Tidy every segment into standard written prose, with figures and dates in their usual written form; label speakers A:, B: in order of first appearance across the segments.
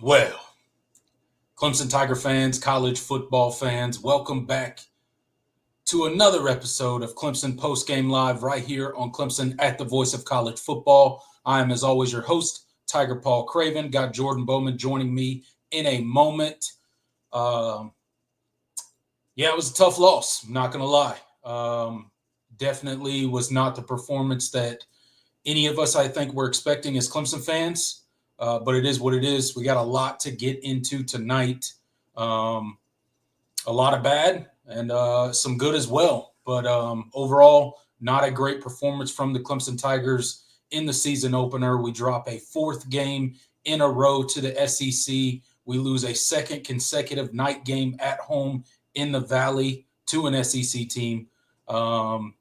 A: Well. Clemson Tiger fans, college football fans, welcome back to another episode of Clemson Postgame Live right here on Clemson at the Voice of College Football. I am, as always, your host, Tiger Paul Craven. Got Jordan Bowman joining me in a moment. It was a tough loss, I'm not going to lie. Definitely was not the performance that any of us, I think, were expecting as Clemson fans. But it is what it is. We got a lot to get into tonight. A lot of bad and some good as well. But overall, not a great performance from the Clemson Tigers in the season opener. We drop a fourth game in a row to the SEC. We lose a second consecutive night game at home in the Valley to an SEC team. And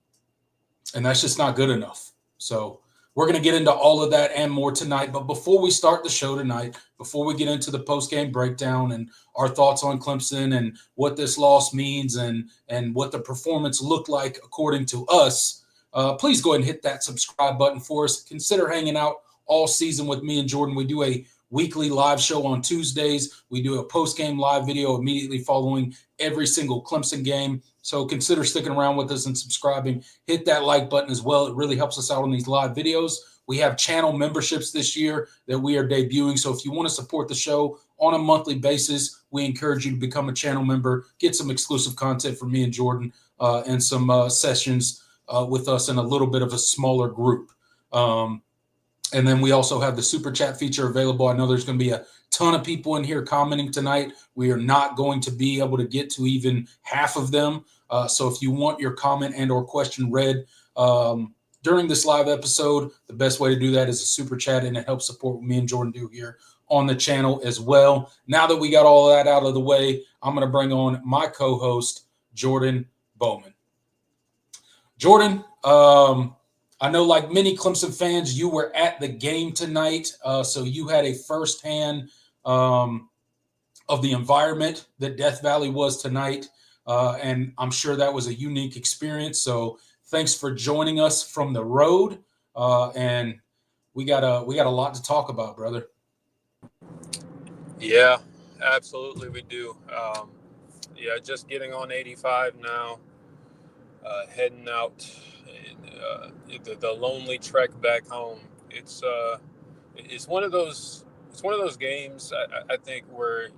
A: that's just not good enough. So we're going to get into all of that and more tonight. But before we start the show tonight, before we get into the post-game breakdown and our thoughts on Clemson and what this loss means and what the performance looked like according to us, please go ahead and hit that subscribe button for us. Consider hanging out all season with me and Jordan. We do a weekly live show on Tuesdays. We do a post-game live video immediately following every single Clemson game. So consider sticking around with us and subscribing. Hit that like button as well. It really helps us out on these live videos. We have channel memberships this year that we are debuting. So if you want to support the show on a monthly basis, we encourage you to become a channel member, get some exclusive content from me and Jordan, and some sessions with us in a little bit of a smaller group. And then we also have the super chat feature available. I know there's going to be a ton of people in here commenting tonight. We are not going to be able to get to even half of them. So if you want your comment and or question read during this live episode, the best way to do that is a super chat, and it helps support what me and Jordan do here on the channel as well. Now that we got all that out of the way, I'm going to bring on my co-host, Jordan Bowman. Jordan, I know, like many Clemson fans, you were at the game tonight, so you had a firsthand of the environment that Death Valley was tonight, and I'm sure that was a unique experience. So thanks for joining us from the road, and we got a lot to talk about, brother.
B: Yeah, absolutely, we do. Just getting on 85 now, heading out. The lonely trek back home. It's one of those games I think where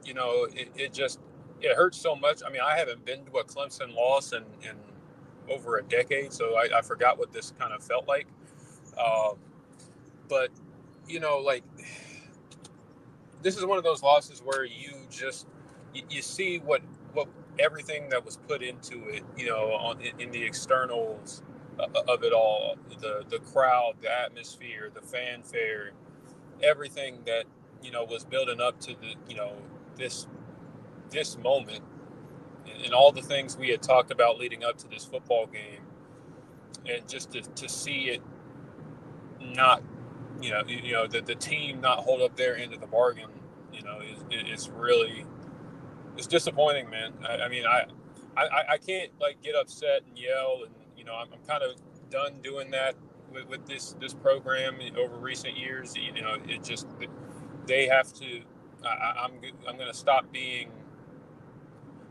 B: it hurts so much. I mean, I haven't been to a Clemson loss in over a decade, so I forgot what this kind of felt like. But this is one of those losses where you see what everything that was put into it, in the externals of it all, the crowd, the atmosphere, the fanfare, everything that, was building up to this moment, and all the things we had talked about leading up to this football game, and just to see it not, the team not hold up their end of the bargain, it's disappointing, man. I can't get upset and yell, and I'm kind of done doing that with this program over recent years. It just, they have to. I'm going to stop being.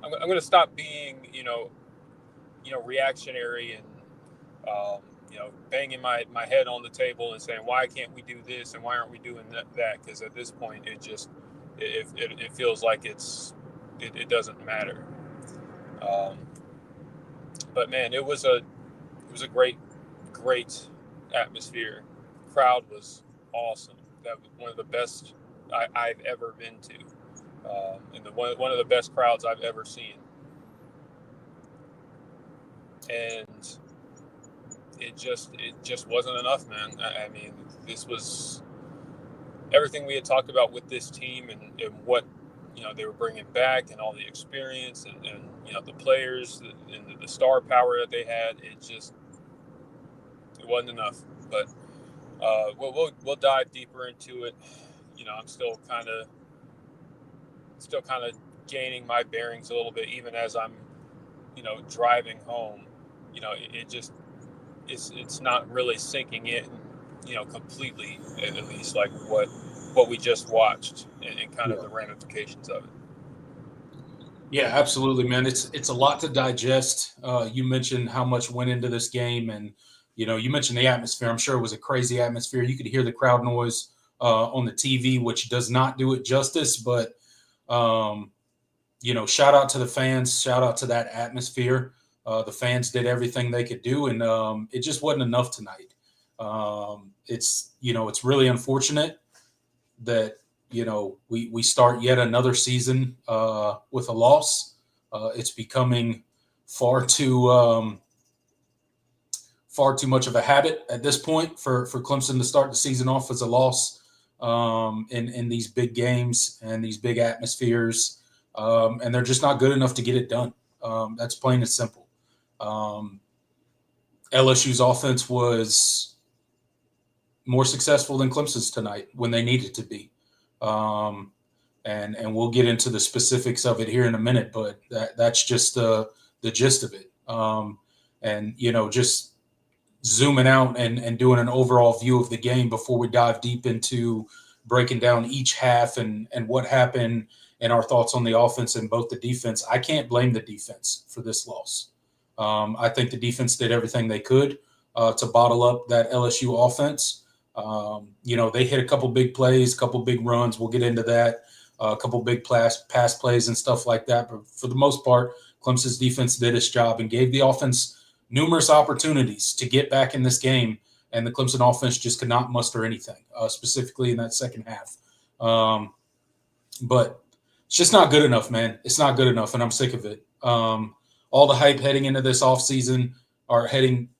B: I'm going to stop being reactionary and banging my head on the table and saying, why can't we do this and why aren't we doing that? Because at this point, it feels like it doesn't matter. But man, it was a great atmosphere. Crowd was awesome. That was one of the best I've ever been to, and one of the best crowds I've ever seen. And it just wasn't enough, man. I mean, this was everything we had talked about with this team and what they were bringing back and all the experience and the players and the star power that they had. It wasn't enough. But we'll dive deeper into it. I'm still kind of gaining my bearings a little bit, even as I'm driving home. It's not really sinking in completely, at least, like what we just watched and kind of the ramifications of it.
A: Yeah, absolutely, man. It's a lot to digest. You mentioned how much went into this game, and you mentioned the atmosphere. I'm sure it was a crazy atmosphere. You could hear the crowd noise on the TV, which does not do it justice. But shout out to the fans. Shout out to that atmosphere. The fans did everything they could do, and it just wasn't enough tonight. It's really unfortunate that we start yet another season with a loss. It's becoming far too much of a habit at this point for Clemson to start the season off as a loss in these big games and these big atmospheres, and they're just not good enough to get it done. That's plain and simple. LSU's offense was more successful than Clemson's tonight when they needed to be. And we'll get into the specifics of it here in a minute, but that's just the gist of it. And just zooming out and doing an overall view of the game before we dive deep into breaking down each half and what happened and our thoughts on the offense and both the defense. I can't blame the defense for this loss. I think the defense did everything they could to bottle up that LSU offense. They hit a couple big plays, a couple big runs. We'll get into that. A couple big pass plays and stuff like that. But for the most part, Clemson's defense did its job and gave the offense numerous opportunities to get back in this game. And the Clemson offense just could not muster anything, specifically in that second half. But it's just not good enough, man. It's not good enough, and I'm sick of it. All the hype heading into this offseason or heading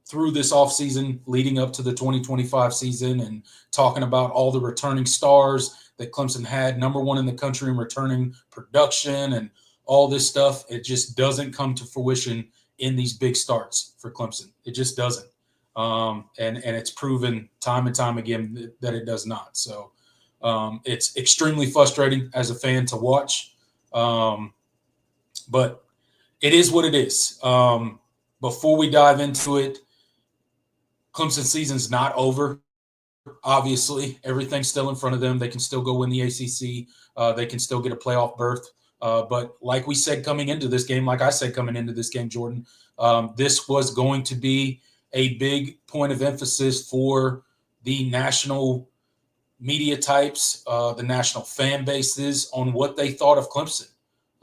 A: through this offseason leading up to the 2025 season and talking about all the returning stars that Clemson had, number one in the country in returning production and all this stuff. It just doesn't come to fruition in these big starts for Clemson. It just doesn't. And it's proven time and time again that it does not. So it's extremely frustrating as a fan to watch. But it is what it is. Before we dive into it, Clemson season's not over. Obviously, everything's still in front of them. They can still go win the ACC. They can still get a playoff berth. But like we said coming into this game, like I said coming into this game, Jordan, this was going to be a big point of emphasis for the national media types, the national fan bases on what they thought of Clemson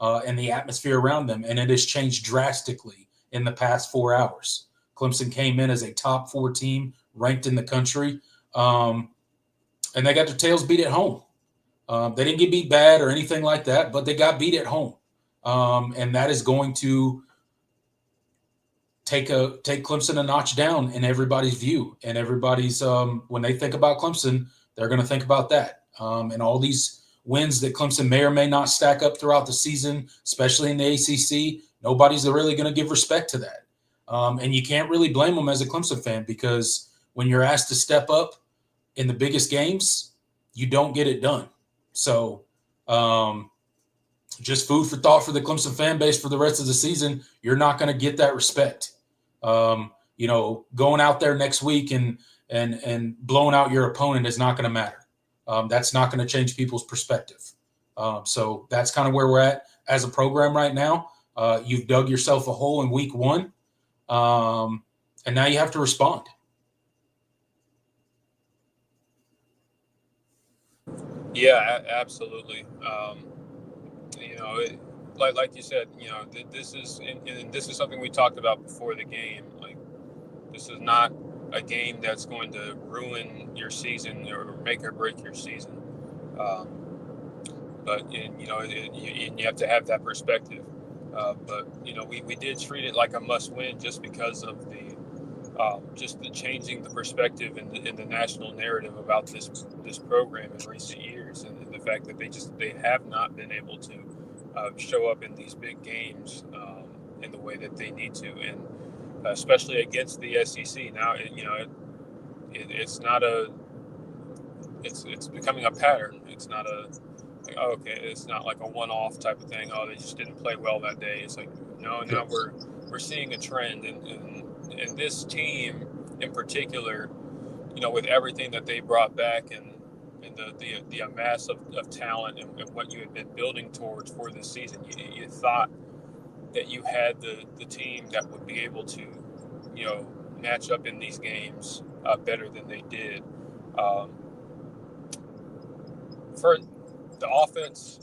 A: and the atmosphere around them. And it has changed drastically in the past 4 hours. Clemson came in as a top 4 team ranked in the country, and they got their tails beat at home. They didn't get beat bad or anything like that, but they got beat at home. And that is going to take Clemson a notch down in everybody's view. And everybody's when they think about Clemson, they're going to think about that. And all these wins that Clemson may or may not stack up throughout the season, especially in the ACC, nobody's really going to give respect to that. And you can't really blame them as a Clemson fan because when you're asked to step up in the biggest games, you don't get it done. So just food for thought for the Clemson fan base for the rest of the season. You're not going to get that respect. Going out there next week and blowing out your opponent is not going to matter. That's not going to change people's perspective. So that's kind of where we're at as a program right now. You've dug yourself a hole in week 1. And now you have to respond.
B: Yeah, absolutely. Like you said, this is and this is something we talked about before the game. Like, this is not a game that's going to ruin your season or make or break your season. But you have to have that perspective. But we did treat it like a must-win just because of just changing the perspective in the national narrative about this program in recent years, and the fact that they have not been able to show up in these big games in the way that they need to, and especially against the SEC. Now, it's not a it's becoming a pattern. It's not a like, oh, okay, it's not like a one-off type of thing. Oh, they just didn't play well that day. It's like no, now we're seeing a trend, and this team in particular, with everything that they brought back and the amass of talent and what you had been building towards for this season, you thought that you had the team that would be able to, match up in these games better than they did. For the offense,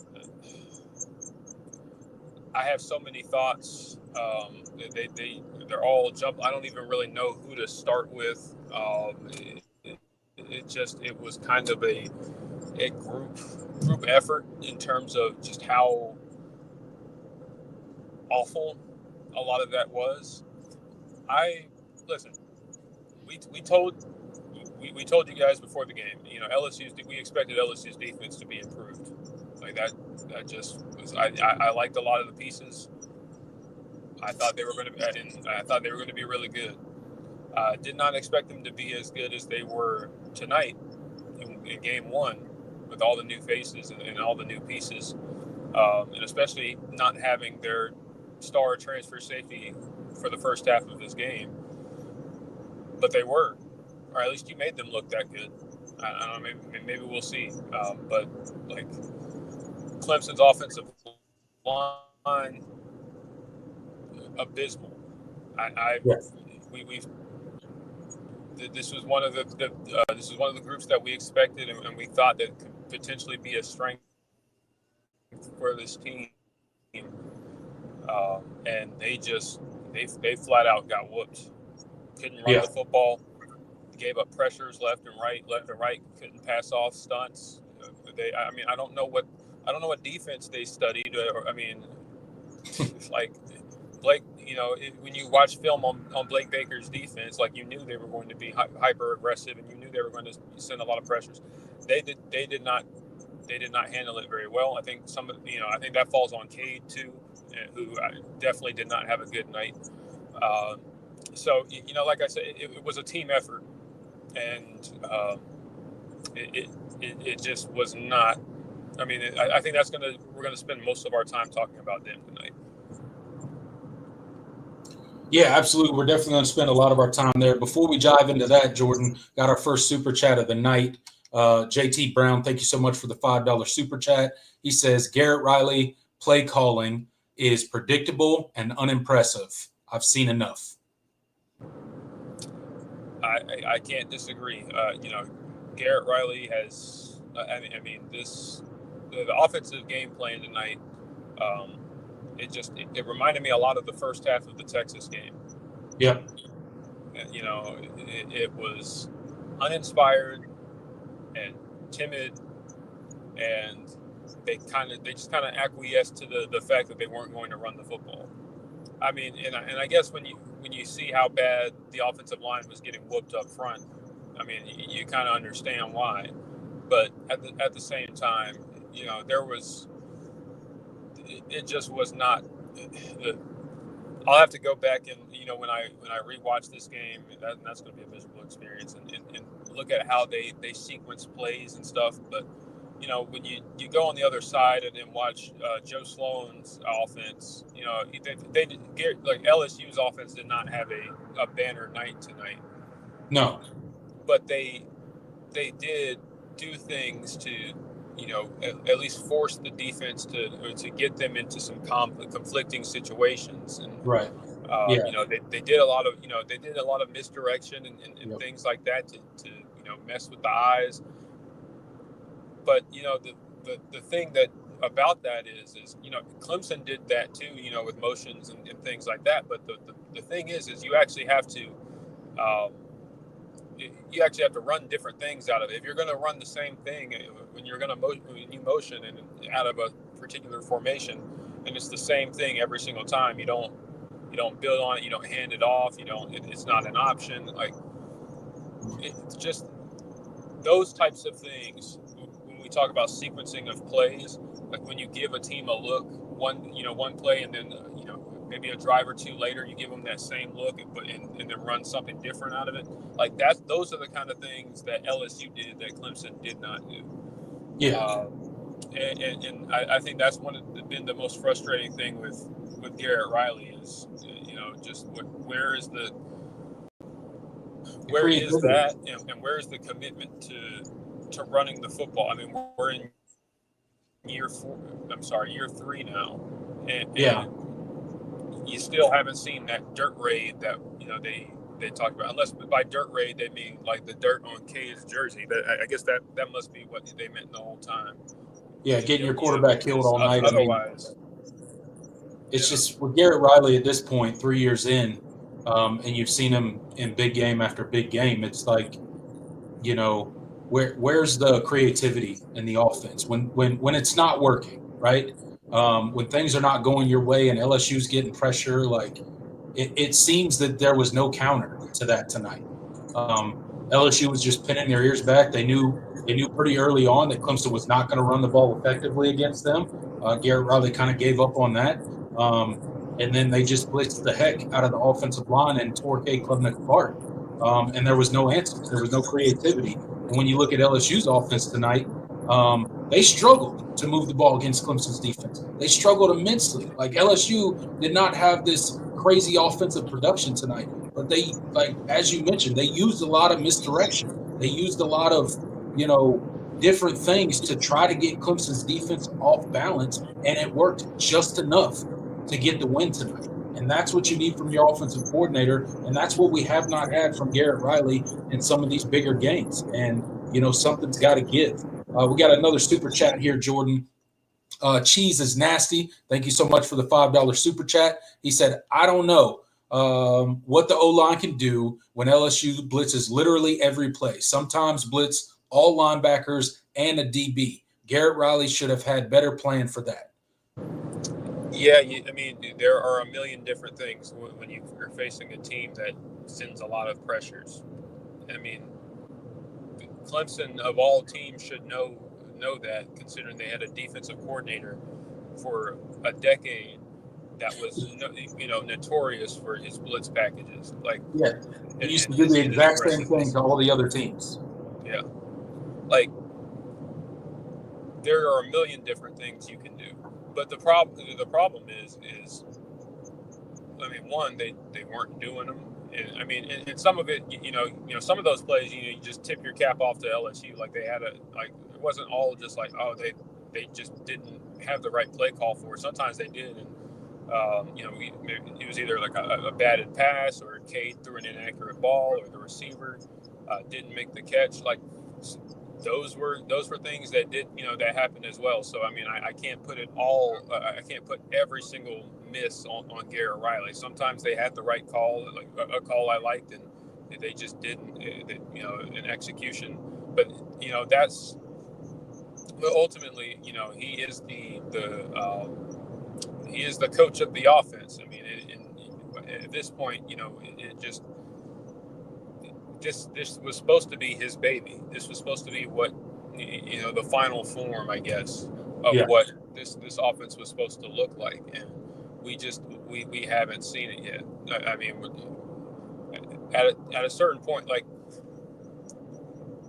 B: I have so many thoughts. They're all jump. I don't even really know who to start with. It was kind of a group effort in terms of just how awful a lot of that was. Listen. We told you guys before the game. We expected LSU's defense to be improved. Like that just was. I liked a lot of the pieces. I thought they were going to be really good. Did not expect them to be as good as they were tonight in game one, with all the new faces and all the new pieces, and especially not having their star transfer safety for the first half of this game. But they were, or at least you made them look that good. I don't know, maybe we'll see. But like Clemson's offensive line, abysmal. This was one of the groups that we expected, and we thought that could potentially be a strength for this team. And they flat out got whooped. Couldn't run the football. Gave up pressures left and right. Couldn't pass off stunts. I don't know what defense they studied. It's like Blake. When you watch film on Blake Baker's defense, like you knew they were going to be hyper aggressive, and you knew they were going to send a lot of pressures. They did not handle it very well. I think I think that falls on Kade too, who definitely did not have a good night. So, like I said, it was a team effort, and it just was not. I think we're gonna spend most of our time talking about them tonight.
A: Yeah, absolutely. We're definitely going to spend a lot of our time there. Before we dive into that, Jordan, got our first super chat of the night. JT Brown, thank you so much for the $5 super chat. He says, Garrett Riley play calling is predictable and unimpressive. I've seen enough.
B: I can't disagree. Garrett Riley has. The offensive game plan tonight. It reminded me a lot of the first half of the Texas game.
A: Yep.
B: It was uninspired and timid, and they just kind of acquiesced to the fact that they weren't going to run the football. And I guess when you see how bad the offensive line was getting whooped up front, you kind of understand why. But at the same time, it just was not. I'll have to go back and when I rewatch this game, that's going to be a miserable experience, and look at how they sequence plays and stuff. But when you go on the other side and then watch Joe Sloan's offense, LSU's offense did not have a banner night tonight.
A: No,
B: but they did do things to at least force the defense to get them into some conflicting situations, and
A: right.
B: They did a lot of misdirection and things like that to mess with the eyes. But the thing that about that is Clemson did that too, with motions and things like that. But the thing is you actually have to run different things out of it. If you're going to run the same thing when you motion and out of a particular formation, and it's the same thing every single time, you don't You don't build on it. You don't hand it off. It's not an option. Like, it's just those types of things. When we talk about sequencing of plays, like when you give a team a look, one play, and then maybe a drive or two later, you give them that same look and then run something different out of it. Like those are the kind of things that LSU did that Clemson did not do.
A: Yeah.
B: And I think that's been the most frustrating thing with Garrett Riley is, just where is that, and where is the commitment to running the football? I mean, we're in year 3 now, and you still haven't seen that dirt raid that they talk about. Unless by dirt raid they mean like the dirt on Kade's jersey. But I guess that must be what they meant the whole time.
A: Yeah, getting your quarterback killed all night.
B: Otherwise,
A: it's just with Garrett Riley at this point, 3 years in, and you've seen him in big game after big game. It's like, where's the creativity in the offense when it's not working, right? When things are not going your way and LSU's getting pressure, like it seems that there was no counter to that tonight. LSU was just pinning their ears back. They knew pretty early on that Clemson was not going to run the ball effectively against them. Garrett Riley kind of gave up on that. And then they just blitzed the heck out of the offensive line and tore Kade Klubnik apart. And there was no answer. There was no creativity. And when you look at LSU's offense tonight, they struggled to move the ball against Clemson's defense. They struggled immensely. Like, LSU did not have this crazy offensive production tonight. But they, like, as you mentioned, they used a lot of misdirection. They used a lot of, different things to try to get Clemson's defense off balance, and it worked just enough to get the win tonight. And that's what you need from your offensive coordinator, and that's what we have not had from Garrett Riley in some of these bigger games. And, something's got to give. We got another super chat here, Jordan. Cheese is nasty. Thank you so much for the $5 super chat. He said, I don't know what the O-line can do when LSU blitzes literally every play. Sometimes blitz all linebackers and a DB. Garrett Riley should have had better plan for that.
B: Yeah, I mean, there are a million different things when you're facing a team that sends a lot of pressures. I mean, Clemson, of all teams, should know that, considering they had a defensive coordinator for a decade that was, notorious for his blitz packages. Like,
A: he used to do the exact same thing to all the other teams.
B: Yeah, like, there are a million different things you can do, but the problem is, I mean, one, they weren't doing them. And, I mean, and some of it, some of those plays, you just tip your cap off to LSU. Like, they had it wasn't all just like, oh, they just didn't have the right play call for it. Sometimes they did, and it was either like a batted pass, or Kade threw an inaccurate ball, or the receiver didn't make the catch. Like, those were things that did, that happened as well. So, I mean, I can't put it all. I can't put every single miss on Garrett Riley. Sometimes they had the right call, like a call I liked, and they just didn't. In execution. But that's. But ultimately, he is he is the coach of the offense. I mean, at this point, it just. This was supposed to be his baby. This was supposed to be what, the final form, I guess, of what this offense was supposed to look like, and we haven't seen it yet. I mean, at a certain point, like,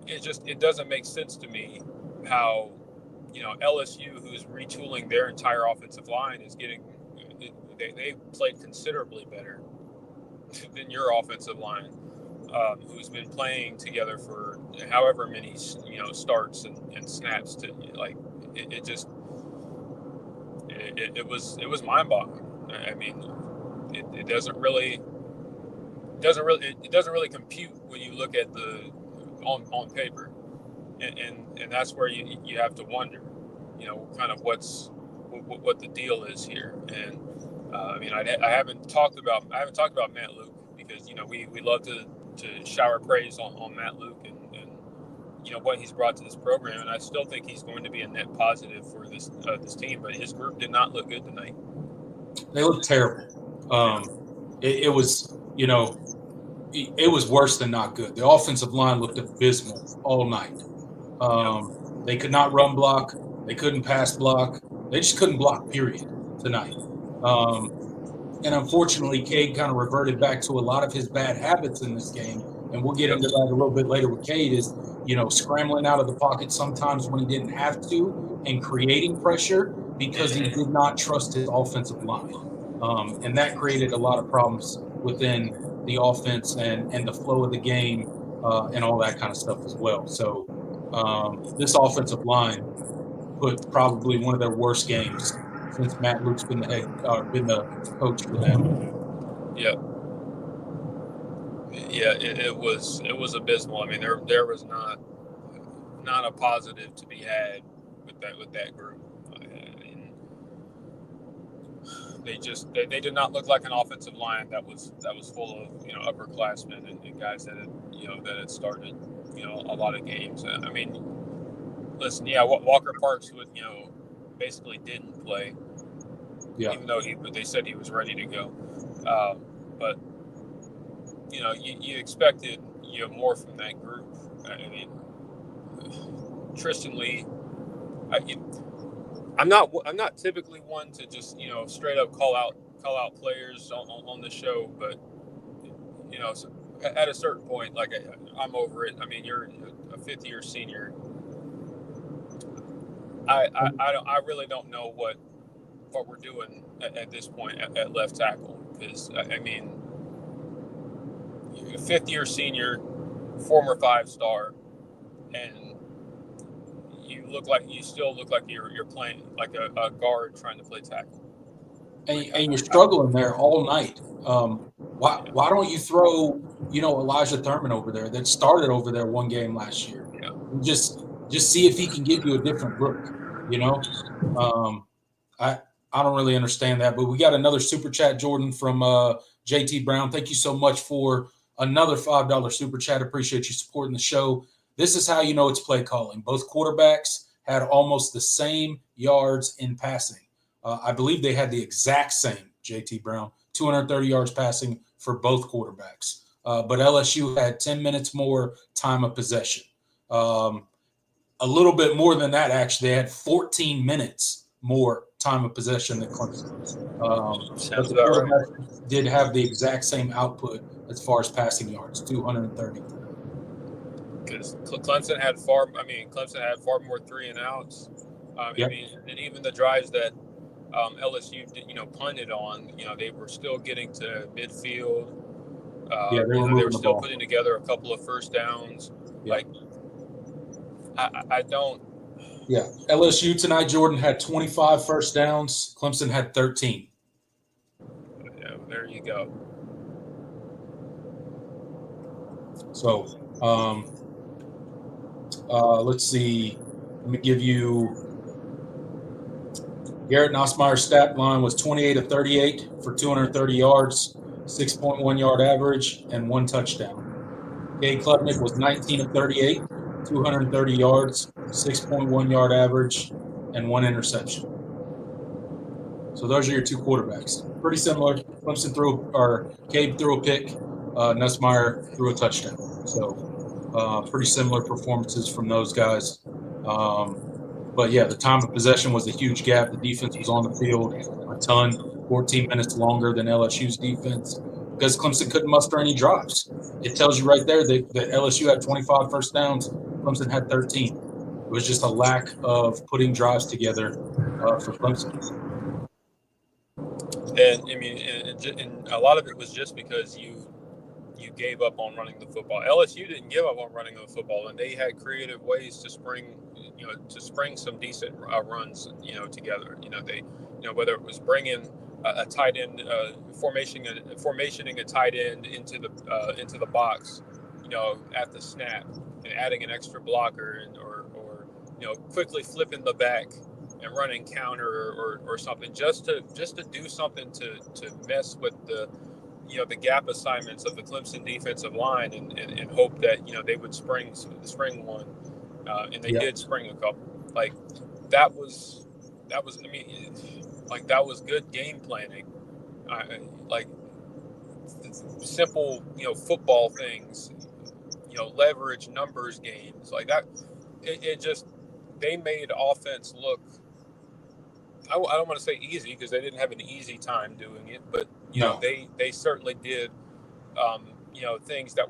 B: it doesn't make sense to me how, LSU, who's retooling their entire offensive line, is getting. They played considerably better than your offensive line. Who's been playing together for however many starts and snaps to, like, it was mind-boggling. I mean, it doesn't really compute when you look at the on paper, and that's where you have to wonder, kind of what the deal is here. And I mean, I haven't talked about Matt Luke, because we love to shower praise on Matt Luke and what he's brought to this program, and I still think he's going to be a net positive for this team. But his group did not look good tonight.
A: They look terrible. it was, it was worse than not good. The offensive line looked abysmal all night. They could not run block. They couldn't pass block. They just couldn't block, period, tonight. And unfortunately, Kade kind of reverted back to a lot of his bad habits in this game. And we'll get into that a little bit later with Kade is, scrambling out of the pocket sometimes when he didn't have to and creating pressure because he did not trust his offensive line. And that created a lot of problems within the offense and the flow of the game and all that kind of stuff as well. So this offensive line put probably one of their worst games since Matt Luke's been the coach for them.
B: Yeah. Yeah, it was abysmal. I mean, there was not a positive to be had with that group. They did not look like an offensive line that was full of upperclassmen and guys that had started a lot of games. I mean, listen, Walker Parks basically didn't play, even though they said he was ready to go, but you expected more from that group. I mean, Tristan Lee. I'm not typically one to just straight up call out players on the show, but so at a certain point, like I'm over it. I mean, you're a fifth-year senior. I really don't know what we're doing at this point at left tackle, because I mean, a fifth-year senior, former 5-star, and you still look like you're playing like a guard trying to play tackle,
A: and you're struggling there all night. Why don't you throw Elijah Thurman over there that started over there one game last year?
B: Yeah.
A: Just see if he can give you a different look. I don't really understand that, but we got another super chat, Jordan, from JT Brown. Thank you so much for another $5 super chat. Appreciate you supporting the show. This is how you know it's play calling. Both quarterbacks had almost the same yards in passing. I believe they had the exact same, JT Brown, 230 yards passing for both quarterbacks. But LSU had 10 minutes more time of possession. A little bit more than that, actually. They had 14 minutes more time of possession than Clemson. But the quarterbacks did have the exact same output as far as passing yards, 230.
B: Because Clemson had far more 3-and-outs. I mean, and even the drives that LSU punted on, they were still getting to midfield. They were still putting together a couple of first downs. Yeah. Like, I don't.
A: Yeah, LSU tonight, Jordan, had 25 first downs. Clemson had 13.
B: Yeah, there you go.
A: So, let's see. Let me give you Garrett Riley's stat line was 28 of 38 for 230 yards, 6.1 yard average, and 1 touchdown. Kade Klubnik was 19 of 38, 230 yards, 6.1 yard average, and 1 interception. So those are your two quarterbacks. Pretty similar. Kade threw a pick. Nussmeier threw a touchdown. So pretty similar performances from those guys. But yeah, the time of possession was a huge gap. The defense was on the field a ton, 14 minutes longer than LSU's defense because Clemson couldn't muster any drives. It tells you right there that LSU had 25 first downs. Clemson had 13. It was just a lack of putting drives together for Clemson.
B: And I mean, and a lot of it was just because you gave up on running the football. LSU didn't give up on running the football, and they had creative ways to spring some decent runs, together. They, whether it was bringing a tight end, formationing a tight end into the box, at the snap, and adding an extra blocker, or quickly flipping the back and running counter or something, just to do something to mess with the gap assignments of the Clemson defensive line and hope that they would spring one, and they did spring a couple. Like that was I mean, like that was good game planning. simple, football things, leverage numbers games like that. It just, they made offense look, I don't want to say easy, because they didn't have an easy time doing it, but
A: No.
B: they certainly did things that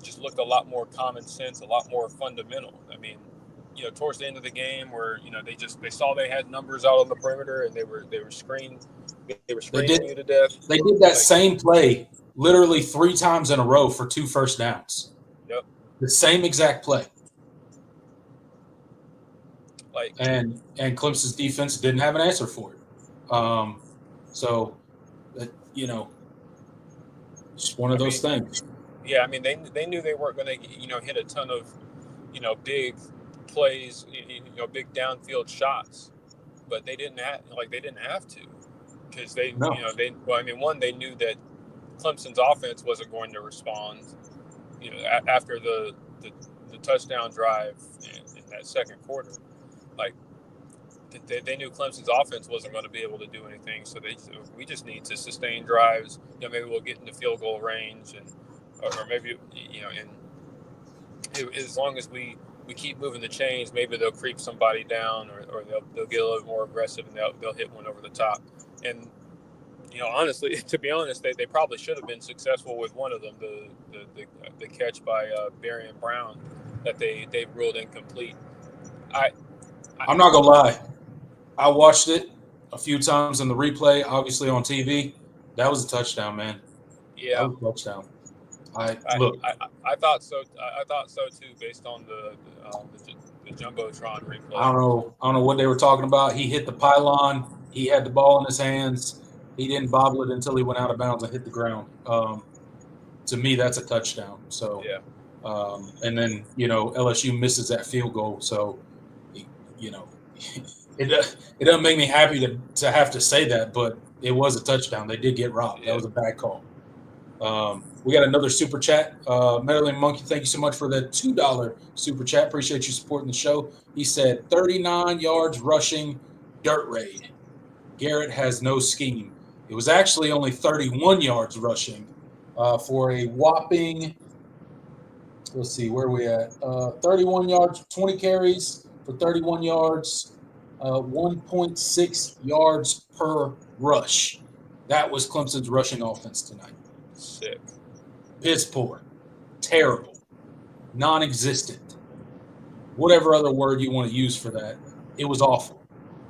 B: just looked a lot more common sense, a lot more fundamental. I mean, towards the end of the game, where they saw they had numbers out on the perimeter, and they were screening you to death.
A: They did that same play literally 3 times in a row for 2 first downs.
B: Yep.
A: The same exact play. And Clemson's defense didn't have an answer for it. Just one of those things.
B: Yeah, I mean, they knew they weren't going to hit a ton of big plays, big downfield shots, but they didn't have to, because they knew that Clemson's offense wasn't going to respond. After the touchdown drive in that second quarter, they knew Clemson's offense wasn't going to be able to do anything. So we just need to sustain drives. Maybe we'll get into field goal range, or maybe and as long as we keep moving the chains, maybe they'll creep somebody down, or they'll get a little more aggressive, and they'll hit one over the top. And honestly, to be honest, they probably should have been successful with one of them, the catch by Barry Brown that they ruled incomplete.
A: I'm not gonna lie, I watched it a few times in the replay, obviously on TV. That was a touchdown, man.
B: Yeah,
A: that was a touchdown. I
B: thought so. I thought so too, based on the jumbotron replay.
A: I don't know what they were talking about. He hit the pylon. He had the ball in his hands. He didn't bobble it until he went out of bounds and hit the ground. To me, that's a touchdown. So,
B: yeah.
A: And then LSU misses that field goal. So, it doesn't make me happy to have to say that, but it was a touchdown. They did get robbed. That was a bad call. We got another super chat. Maryland Monkey, thank you so much for that $2 super chat. Appreciate you supporting the show. He said 39 yards rushing, dirt raid. Garrett has no scheme. It was actually only 31 yards rushing for a whopping, let's see, where are we at? 31 yards, 20 carries for 31 yards, 1.6 yards per rush. That was Clemson's rushing offense tonight.
B: Sick.
A: Piss poor. Terrible. Non-existent. Whatever other word you want to use for that. It was awful.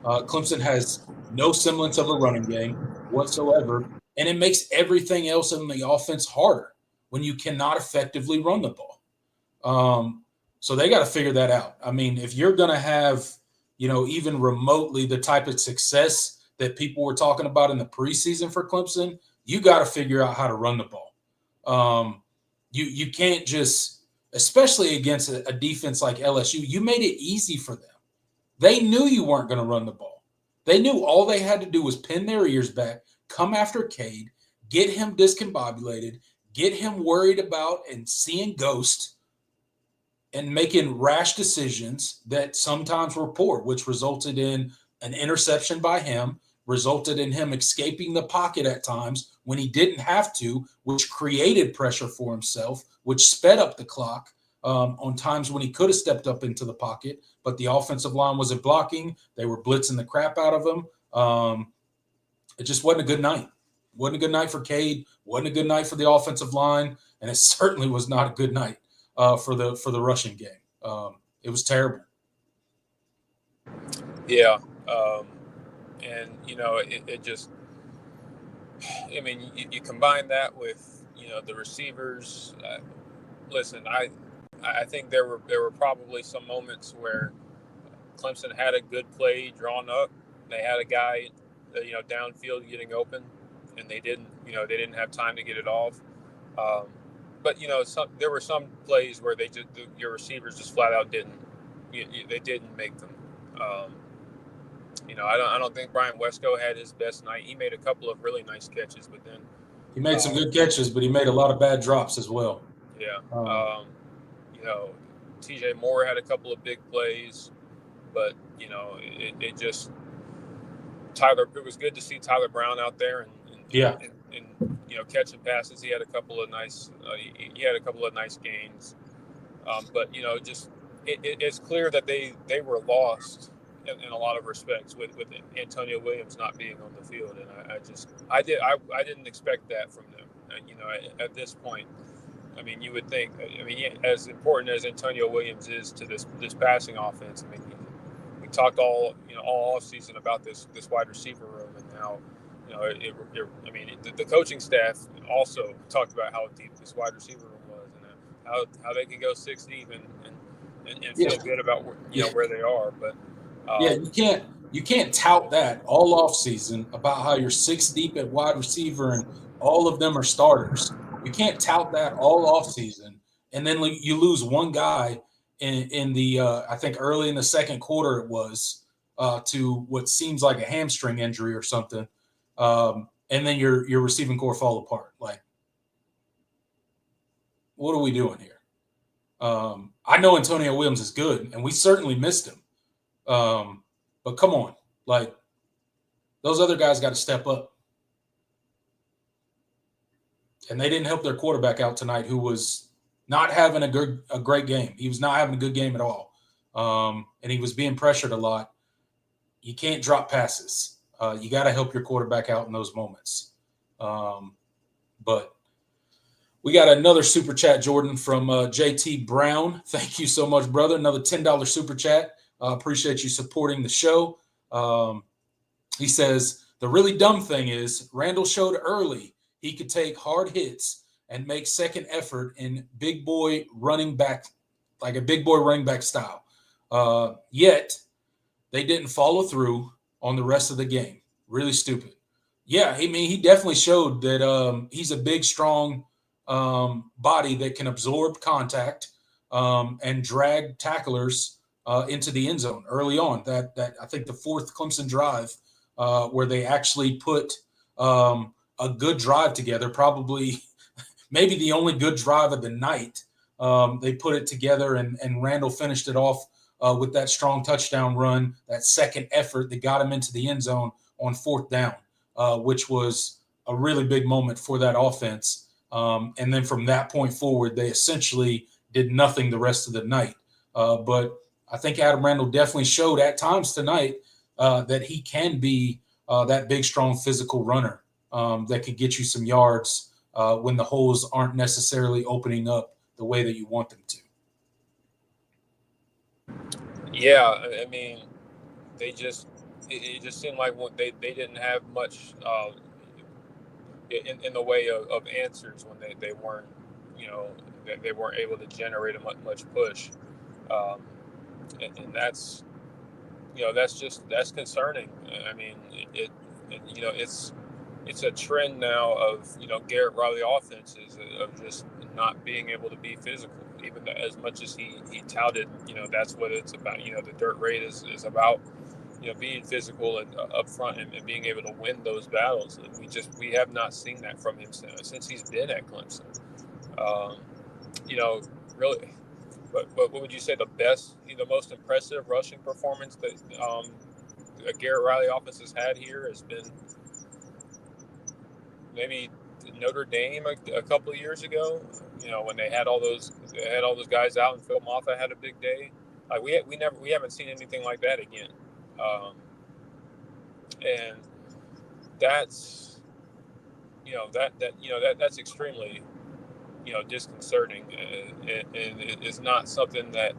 A: Clemson has no semblance of a running game whatsoever, and it makes everything else in the offense harder when you cannot effectively run the ball. So they got to figure that out. I mean, if you're going to have, even remotely the type of success that people were talking about in the preseason for Clemson, you got to figure out how to run the ball. You can't just, especially against a defense like LSU, you made it easy for them. They knew you weren't going to run the ball. They knew all they had to do was pin their ears back, come after Kade, get him discombobulated, get him worried about and seeing ghosts, and making rash decisions that sometimes were poor, which resulted in an interception by him, resulted in him escaping the pocket at times when he didn't have to, which created pressure for himself, which sped up the clock on times when he could have stepped up into the pocket, but the offensive line wasn't blocking. They were blitzing the crap out of him. It just wasn't a good night. Wasn't a good night for Kade. Wasn't a good night for the offensive line, and it certainly was not a good night for the rushing game. It was terrible.
B: Yeah. And, it just, I mean, you combine that with, the receivers. Listen, I think there were probably some moments where Clemson had a good play drawn up. They had a guy, downfield getting open, and they didn't have time to get it off. But there were some plays where your receivers just flat out didn't make them. I don't think Brian Wesco had his best night. He made a couple of really nice catches, but then
A: he made some good catches, but he made a lot of bad drops as well.
B: Yeah. TJ Moore had a couple of big plays, but it just it was good to see Tyler Brown out there and catching passes. He had a couple of nice gains, but just it's clear that they were lost in a lot of respects with Antonio Williams not being on the field, and I didn't expect that from them. At this point, I mean, you would think. I mean, as important as Antonio Williams is to this passing offense, I mean, we talked all offseason about this wide receiver room, and now, the coaching staff also talked about how deep this wide receiver room was, and how they can go 6 deep and feel good about where they are. But
A: you can't tout that all off season about how you're 6 deep at wide receiver and all of them are starters. You can't tout that all off season, and then you lose one guy in the I think early in the second quarter it was to what seems like a hamstring injury or something, and then your receiving core fall apart. Like, what are we doing here? I know Antonio Williams is good, and we certainly missed him. But come on, like, those other guys got to step up. And they didn't help their quarterback out tonight, who was not having a great game. He was not having a good game at all. And he was being pressured a lot. You can't drop passes. You got to help your quarterback out in those moments. But we got another super chat, Jordan, from JT Brown. Thank you so much, brother. Another $10 super chat. Appreciate you supporting the show. He says, the really dumb thing is Randall showed early he could take hard hits and make second effort in big boy running back, like a big boy running back style. Yet they didn't follow through on the rest of the game. Really stupid. Yeah, I mean, he definitely showed that he's a big, strong body that can absorb contact and drag tacklers into the end zone early on. That I think the fourth Clemson drive where they actually put a good drive together, probably maybe the only good drive of the night. They put it together, and Randall finished it off with that strong touchdown run, that second effort that got him into the end zone on fourth down, which was a really big moment for that offense. And then from that point forward, they essentially did nothing the rest of the night. But I think Adam Randall definitely showed at times tonight that he can be that big, strong, physical runner that could get you some yards when the holes aren't necessarily opening up the way that you want them to.
B: Yeah, I mean, it just seemed like they didn't have much in the way of answers when they weren't, they weren't able to generate much push, and that's that's concerning. I mean, it's a trend now of Garrett Riley offenses of just not being able to be physical, even as much as he touted that's what it's about. The dirt raid is about being physical and up front and being able to win those battles. We have not seen that from him since he's been at Clemson. Really. But what would you say the most impressive rushing performance that a Garrett Riley offense has had here has been maybe Notre Dame a couple of years ago? When they had all those guys out and Phil Moffitt had a big day. We haven't seen anything like that again. And that's that's extremely disconcerting, and it's not something that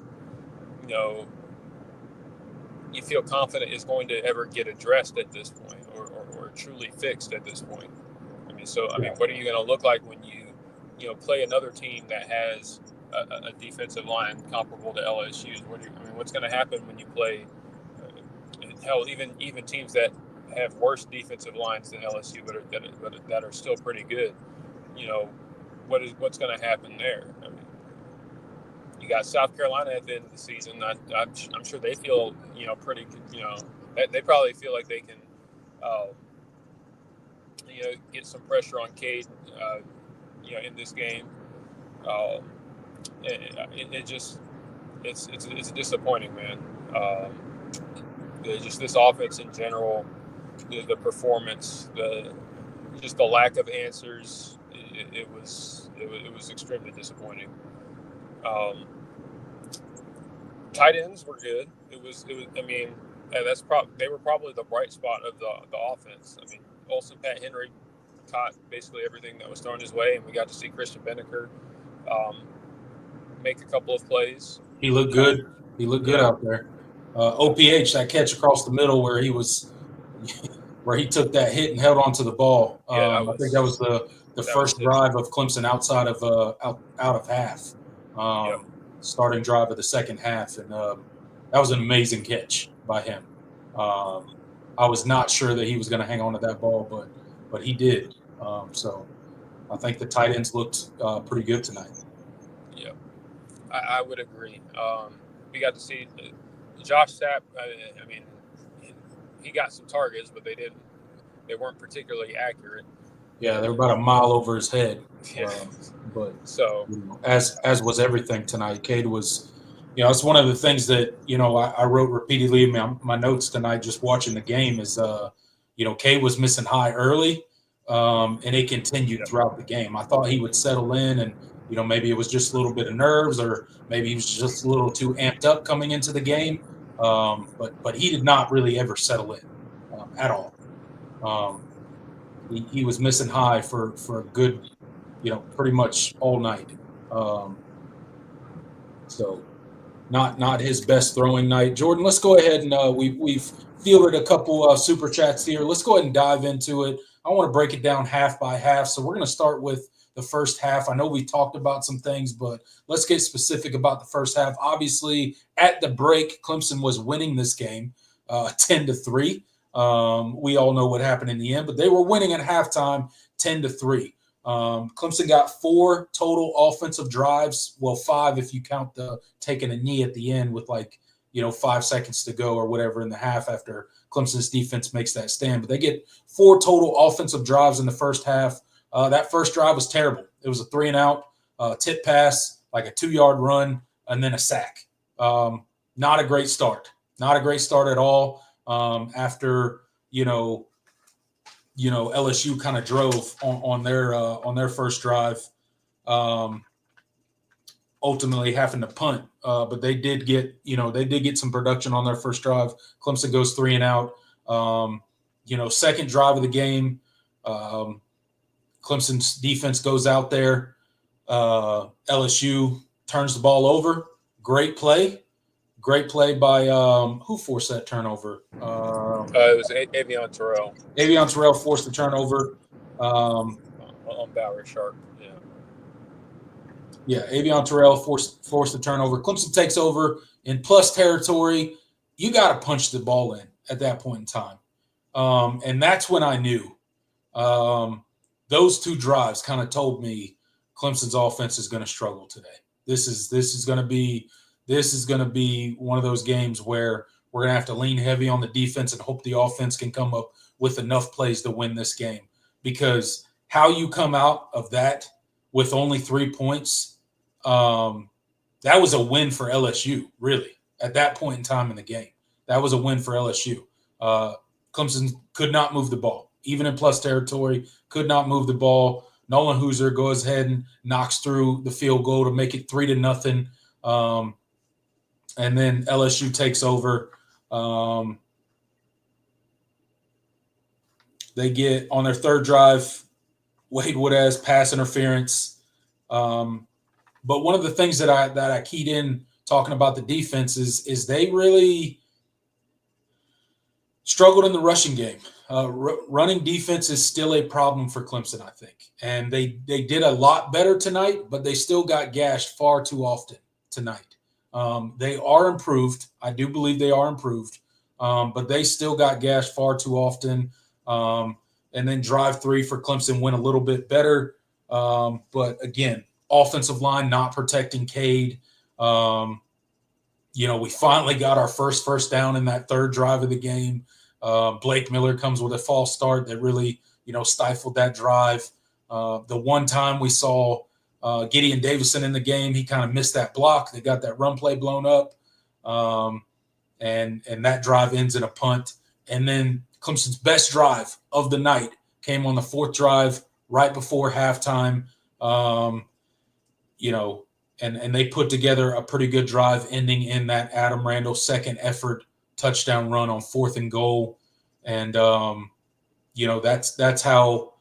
B: you feel confident is going to ever get addressed at this point or truly fixed at this point. I mean, what are you going to look like when you play another team that has a defensive line comparable to LSU's? What's going to happen when you play hell, even teams that have worse defensive lines than LSU, but that are still pretty good? What's going to happen there? I mean, you got South Carolina at the end of the season. I'm sure they feel pretty good. They probably feel like they can get some pressure on Kade in this game. It's disappointing, man. Just this offense in general, the performance, just the lack of answers. It was extremely disappointing. Tight ends were good. It was. I mean, and they were probably the bright spot of the offense. I mean, also Pat Henry caught basically everything that was thrown his way, and we got to see Christian Beneker make a couple of plays.
A: He looked good. He looked good out there. OPH, that catch across the middle where he took that hit and held onto the ball. I think that was the first drive of Clemson outside of out of half. Starting drive of the second half, and that was an amazing catch by him. I was not sure that he was going to hang on to that ball, but he did. So I think the tight ends looked pretty good tonight.
B: Yeah, I would agree. We got to see Josh Sapp. I mean, he got some targets, but they weren't particularly accurate.
A: Yeah, they were about a mile over his head. But
B: so,
A: as was everything tonight, Kade was, it's one of the things that, I wrote repeatedly in my notes tonight just watching the game is, Kade was missing high early, and it continued throughout the game. I thought he would settle in and, maybe it was just a little bit of nerves or maybe he was just a little too amped up coming into the game. But he did not really ever settle in at all. He was missing high for a good, pretty much all night. So not his best throwing night. Jordan, let's go ahead and we've fielded a couple super chats here. Let's go ahead and dive into it. I want to break it down half by half. So we're going to start with the first half. I know we talked about some things, but let's get specific about the first half. Obviously, at the break, Clemson was winning this game 10-3. We all know what happened in the end, but they were winning at halftime 10-3. Clemson got 4 total offensive drives. Well, 5 if you count the taking a knee at the end with 5 seconds to go or whatever in the half after Clemson's defense makes that stand. But they get 4 total offensive drives in the first half. That first drive was terrible. It was a 3-and-out, tip pass, like a 2-yard run, and then a sack. Not a great start. Not a great start at all. After LSU kind of drove on their first drive, ultimately having to punt. But they did get some production on their first drive. Clemson goes 3-and-out. Second drive of the game, Clemson's defense goes out there. LSU turns the ball over. Great play by who forced that turnover?
B: It was Avion Terrell.
A: Avion Terrell forced the turnover.
B: On Bower Sharp.
A: Yeah, Avion Terrell forced the turnover. Clemson takes over in plus territory. You got to punch the ball in at that point in time. And that's when I knew. Those 2 drives kind of told me Clemson's offense is going to struggle today. This is going to be one of those games where we're going to have to lean heavy on the defense and hope the offense can come up with enough plays to win this game. Because how you come out of that with only 3 points, that was a win for LSU, really, at that point in time in the game. That was a win for LSU. Clemson could not move the ball. Even in plus territory, could not move the ball. Nolan Hooser goes ahead and knocks through the field goal to make it 3-0. And then LSU takes over. They get on their third drive, Wade Wood has pass interference. But one of the things that I keyed in talking about the defense is they really struggled in the rushing game. Running defense is still a problem for Clemson, I think. And they did a lot better tonight, but they still got gashed far too often tonight. They are improved. I do believe they are improved. But they still got gashed far too often. And then drive 3 for Clemson went a little bit better. But again, offensive line not protecting Kade. We finally got our first down in that third drive of the game. Blake Miller comes with a false start that really, stifled that drive. The one time we saw Gideon Davison in the game, he kind of missed that block. They got that run play blown up. And that drive ends in a punt. And then Clemson's best drive of the night came on the fourth drive right before halftime. And they put together a pretty good drive, ending in that Adam Randall second effort touchdown run on 4th and goal. And that's how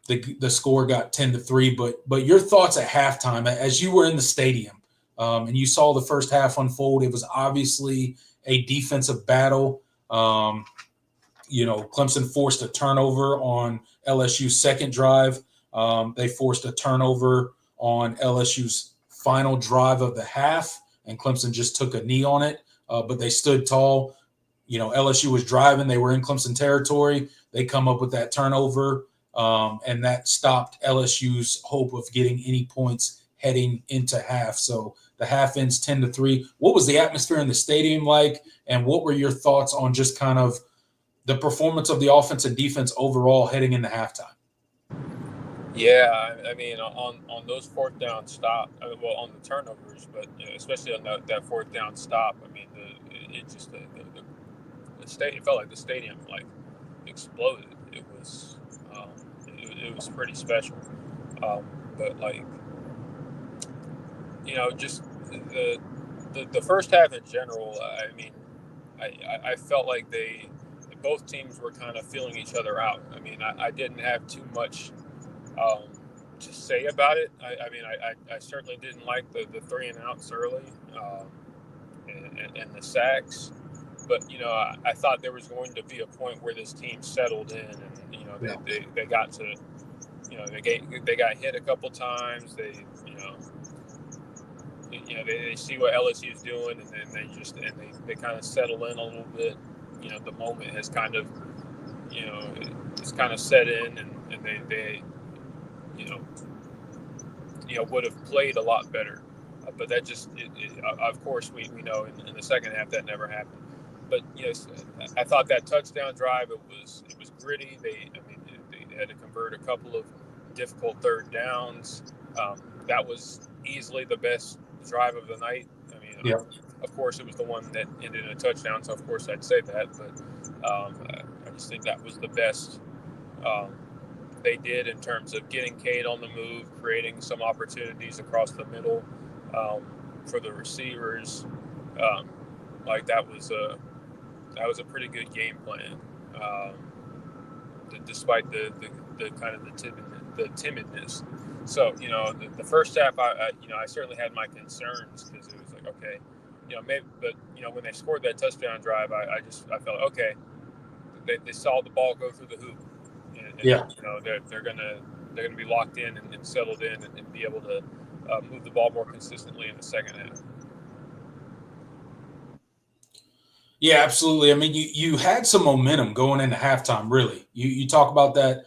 A: the score got 10-3. But your thoughts at halftime, as you were in the stadium, and you saw the first half unfold. It was obviously a defensive battle. Clemson forced a turnover on LSU's second drive. They forced a turnover on LSU's final drive of the half, and Clemson just took a knee on it. But they stood tall. LSU was driving. They were in Clemson territory. They come up with that turnover, and that stopped LSU's hope of getting any points heading into half. So the half ends 10-3. What was the atmosphere in the stadium like, and what were your thoughts on just kind of the performance of the offense and defense overall heading into halftime?
B: Yeah, I mean, on those fourth down stop, on the turnovers, but especially on that fourth down stop, I mean, the stadium, it felt like the stadium like exploded. It was pretty special, but like, just the first half in general. I mean, I felt like both teams were kind of feeling each other out. I mean, I didn't have too much to say about it. I certainly didn't like the 3 and outs early, and the sacks. But I thought there was going to be a point where this team settled in, and they got to, they got hit a couple times. They see what LSU is doing, and then they kind of settle in a little bit. The moment has kind of, it's kind of set in, and they would have played a lot better. But that just, of course, we know in the second half that never happened. But I thought that touchdown drive, it was gritty. They had to convert a couple of difficult third downs. That was easily the best drive of the night. I mean, of course, it was the one that ended in a touchdown, so of course I'd say that. But I just think that was the best they did in terms of getting Kade on the move, creating some opportunities across the middle for the receivers. Like that was a pretty good game plan, despite the kind of the timidness. So the first half, I certainly had my concerns, because it was like, okay, maybe, but when they scored that touchdown drive, I felt okay. They saw the ball go through the hoop, and they're gonna be locked in and settled in, and be able to move the ball more consistently in the second half.
A: Yeah, absolutely. I mean, you had some momentum going into halftime, really. You talk about that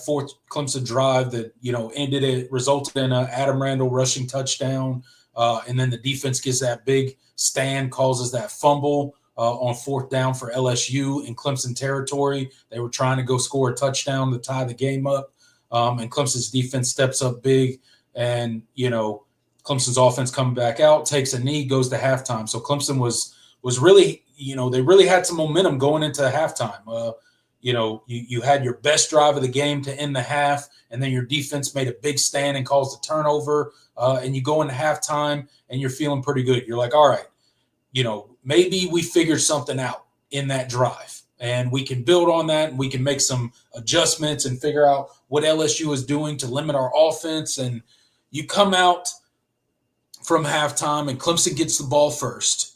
A: fourth Clemson drive that, resulted in a Adam Randall rushing touchdown. And then the defense gets that big stand, causes that fumble on fourth down for LSU in Clemson territory. They were trying to go score a touchdown to tie the game up. And Clemson's defense steps up big, and, Clemson's offense coming back out, takes a knee, goes to halftime. So Clemson was really, they really had some momentum going into halftime. You had your best drive of the game to end the half, and then your defense made a big stand and caused a turnover, and you go into halftime and you're feeling pretty good. You're like, all right, maybe we figured something out in that drive, and we can build on that, and we can make some adjustments and figure out what LSU is doing to limit our offense. And you come out from halftime, and Clemson gets the ball first.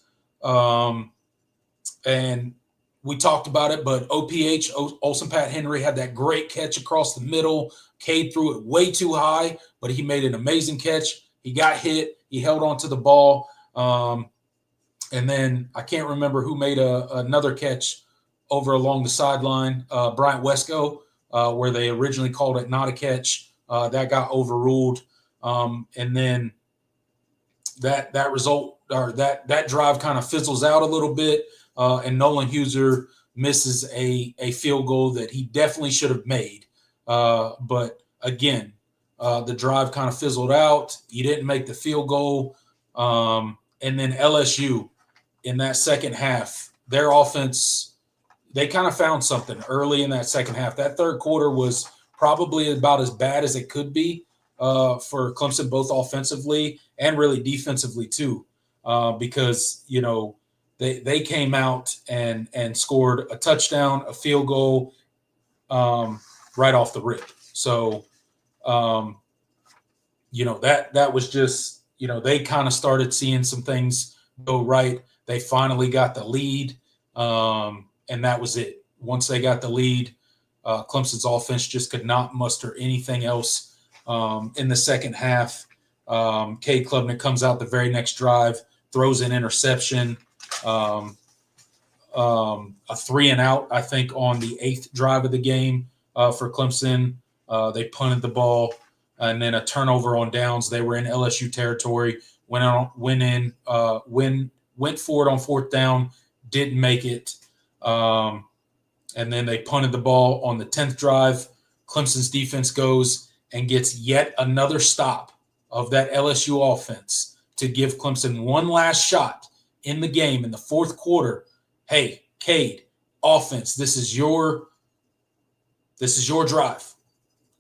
A: And we talked about it, but OPH, Olsen Pat Henry, had that great catch across the middle. Kade threw it way too high, but he made an amazing catch. He got hit. He held on to the ball. And then I can't remember who made another catch over along the sideline, Bryant Wesco, where they originally called it not a catch. That got overruled. And then that result, or that drive kind of fizzles out a little bit. And Nolan Huser misses a field goal that he definitely should have made. But again, the drive kind of fizzled out. He didn't make the field goal. And then LSU in that second half, their offense, they kind of found something early in that second half. That third quarter was probably about as bad as it could be for Clemson, both offensively and really defensively too, because they came out and scored a touchdown, a field goal right off the rip. So that was just they kind of started seeing some things go right. They finally got the lead, and that was it. Once they got the lead, Clemson's offense just could not muster anything else in the second half. Kade Klubnik comes out the very next drive, throws an interception, a 3-and-out, I think, on the 8th drive of the game for Clemson. They punted the ball, and then a turnover on downs. They were in LSU territory, went for it on 4th down, didn't make it. And then they punted the ball on the 10th drive. Clemson's defense goes and gets yet another stop of that LSU offense to give Clemson one last shot in the game in the 4th quarter. Hey, Kade, offense, this is your drive.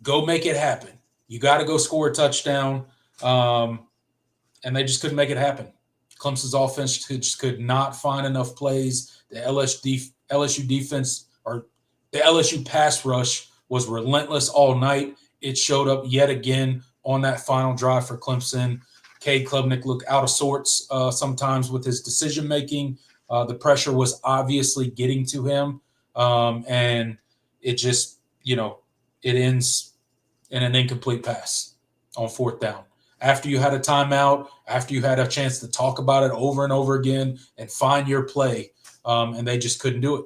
A: Go make it happen. You got to go score a touchdown. And they just couldn't make it happen. Clemson's offense just could not find enough plays. The LSU defense, or the LSU pass rush, was relentless all night. It showed up yet again on that final drive for Clemson. Kade Klubnik looked out of sorts sometimes with his decision-making. The pressure was obviously getting to him. And it just, it ends in an incomplete pass on 4th down. After you had a timeout, after you had a chance to talk about it over and over again and find your play, and they just couldn't do it.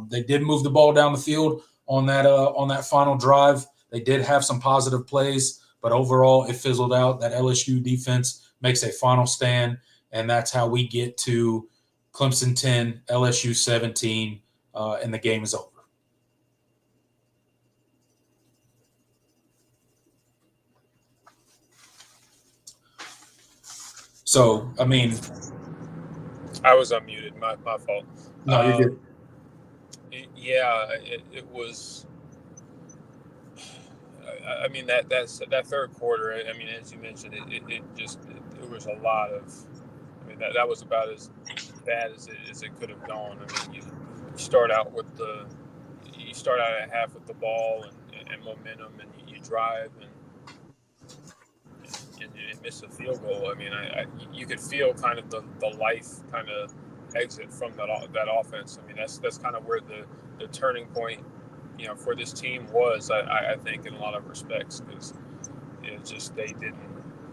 A: They did move the ball down the field on that final drive. They did have some positive plays, but overall it fizzled out. That LSU defense makes a final stand, and that's how we get to Clemson 10, LSU 17, and the game is over. So, I mean,
B: I was unmuted. My fault.
A: No, you're good.
B: It was. I mean that 3rd quarter. I mean, as you mentioned, there was a lot of. I mean that was about as bad as it could have gone. I mean, you start out at half with the ball and momentum, and you drive and miss a field goal. I mean, you could feel kind of the life kind of exit from that offense. I mean, that's kind of where the turning point, for this team was. I think in a lot of respects, because it just they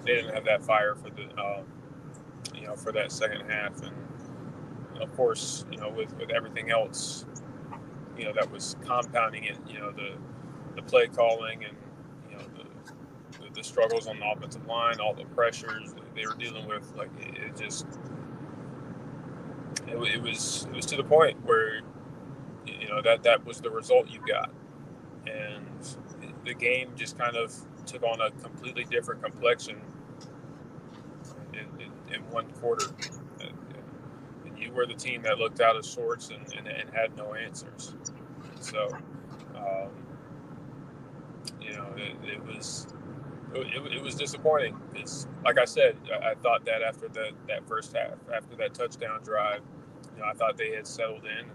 B: didn't have that fire for the for that second half, and of course with everything else that was compounding it, the play calling and the struggles on the offensive line, all the pressures that they were dealing with, like it was to the point where that was the result you got, and the game just kind of took on a completely different complexion in one quarter. And you were the team that looked out of sorts and had no answers. So it was disappointing. It's like I said, I thought that after that first half, after that touchdown drive, I thought they had settled in,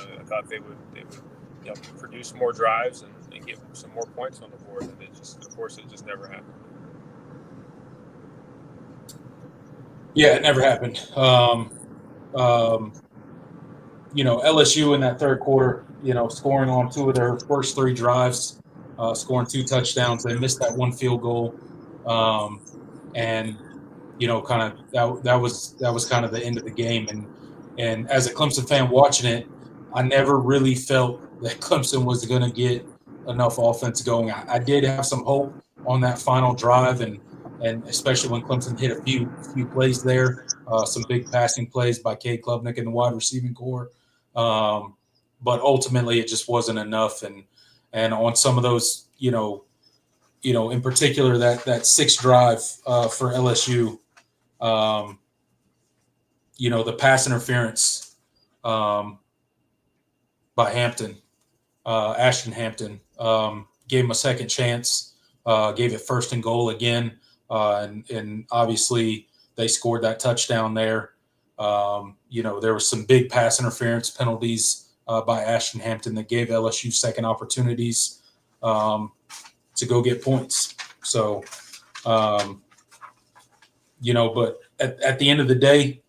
B: and I thought they would produce more drives and get some more points on the board, and it just never happened.
A: Yeah, it never happened. LSU in that 3rd quarter, scoring on 2 of their first 3 drives, scoring 2 touchdowns. They missed that 1 field goal, and kind of that was kind of the end of the game. And as a Clemson fan watching it, I never really felt that Clemson was going to get enough offense going. I did have some hope on that final drive, and especially when Clemson hit a few plays there, some big passing plays by Kade Klubnik and the wide receiving core. But ultimately, it just wasn't enough. And on some of those, in particular that 6th drive for LSU, the pass interference by Hampton, Ashton Hampton. Gave him a second chance, gave it 1st and goal again, and obviously they scored that touchdown there. There was some big pass interference penalties by Ashton Hampton that gave LSU second opportunities to go get points. So, but at the end of the day,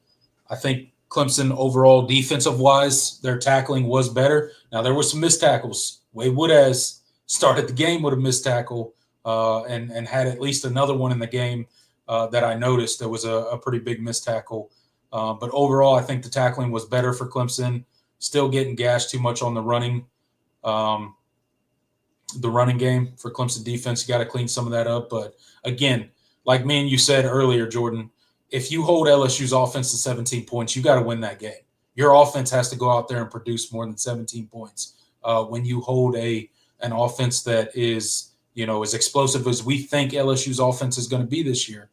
A: I think Clemson overall defensive-wise, their tackling was better. Now, there were some missed tackles. Wade Woodaz started the game with a missed tackle and had at least another one in the game that I noticed. There was a pretty big missed tackle. But overall, I think the tackling was better for Clemson. Still getting gashed too much on the running game for Clemson defense. You got to clean some of that up. But again, like me and you said earlier, Jordan, if you hold LSU's offense to 17 points, you got to win that game. Your offense has to go out there and produce more than 17 points. When you hold an offense that is, as explosive as we think LSU's offense is going to be this year,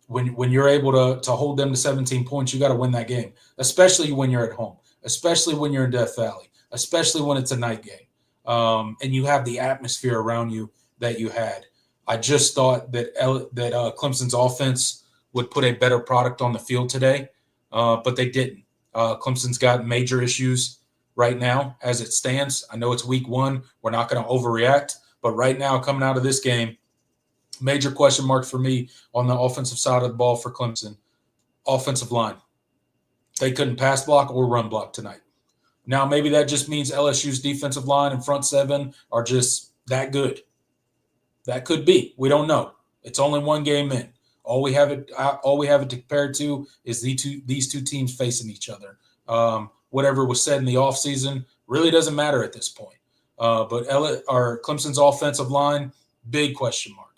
A: when you're able to hold them to 17 points, you got to win that game, especially when you're at home, especially when you're in Death Valley, especially when it's a night game, and you have the atmosphere around you that you had. I just thought that Clemson's offense would put a better product on the field today, but they didn't. Clemson's got major issues right now as it stands. I know it's week 1. We're not going to overreact, but right now coming out of this game, major question mark for me on the offensive side of the ball for Clemson. Offensive line. They couldn't pass block or run block tonight. Now, maybe that just means LSU's defensive line and front seven are just that good. That could be. We don't know. It's only one game in. All we have it to compare it to is these two teams facing each other. Whatever was said in the offseason really doesn't matter at this point. But Clemson's offensive line, big question mark.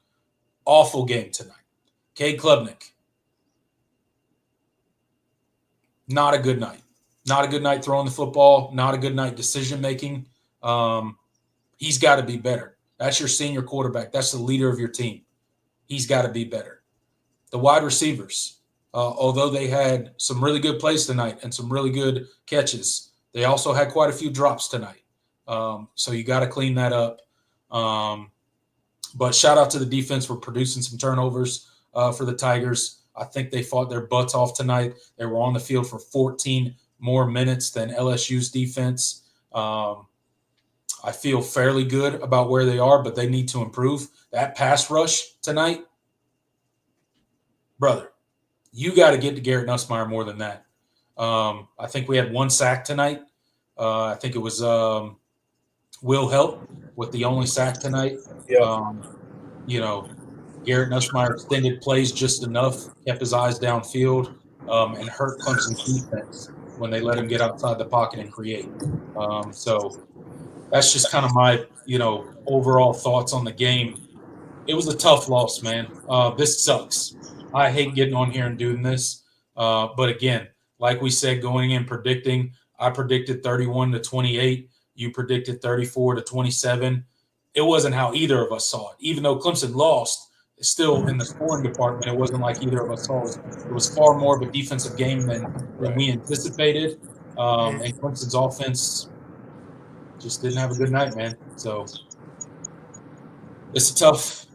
A: Awful game tonight. Kade Klubnik, not a good night. Not a good night throwing the football. Not a good night decision-making. He's got to be better. That's your senior quarterback. That's the leader of your team. He's got to be better. The wide receivers, although they had some really good plays tonight and some really good catches, they also had quite a few drops tonight. So you got to clean that up. But shout out to the defense for producing some turnovers for the Tigers. I think they fought their butts off tonight. They were on the field for 14 more minutes than LSU's defense. I feel fairly good about where they are, but they need to improve. That pass rush tonight, brother, you got to get to Garrett Nussmeier more than that. I think we had 1 sack tonight. I think it was Will Help with the only sack tonight.
B: Yeah.
A: Garrett Nussmeier extended plays just enough, kept his eyes downfield, and hurt Clemson's defense when they let him get outside the pocket and create. So that's just kind of my, overall thoughts on the game. It was a tough loss, man. This sucks. I hate getting on here and doing this. But again, like we said, going in predicting, I predicted 31-28. You predicted 34-27. It wasn't how either of us saw it. Even though Clemson lost, still in the scoring department, it wasn't like either of us saw it. It was far more of a defensive game than we anticipated. And Clemson's offense just didn't have a good night, man. So it's a tough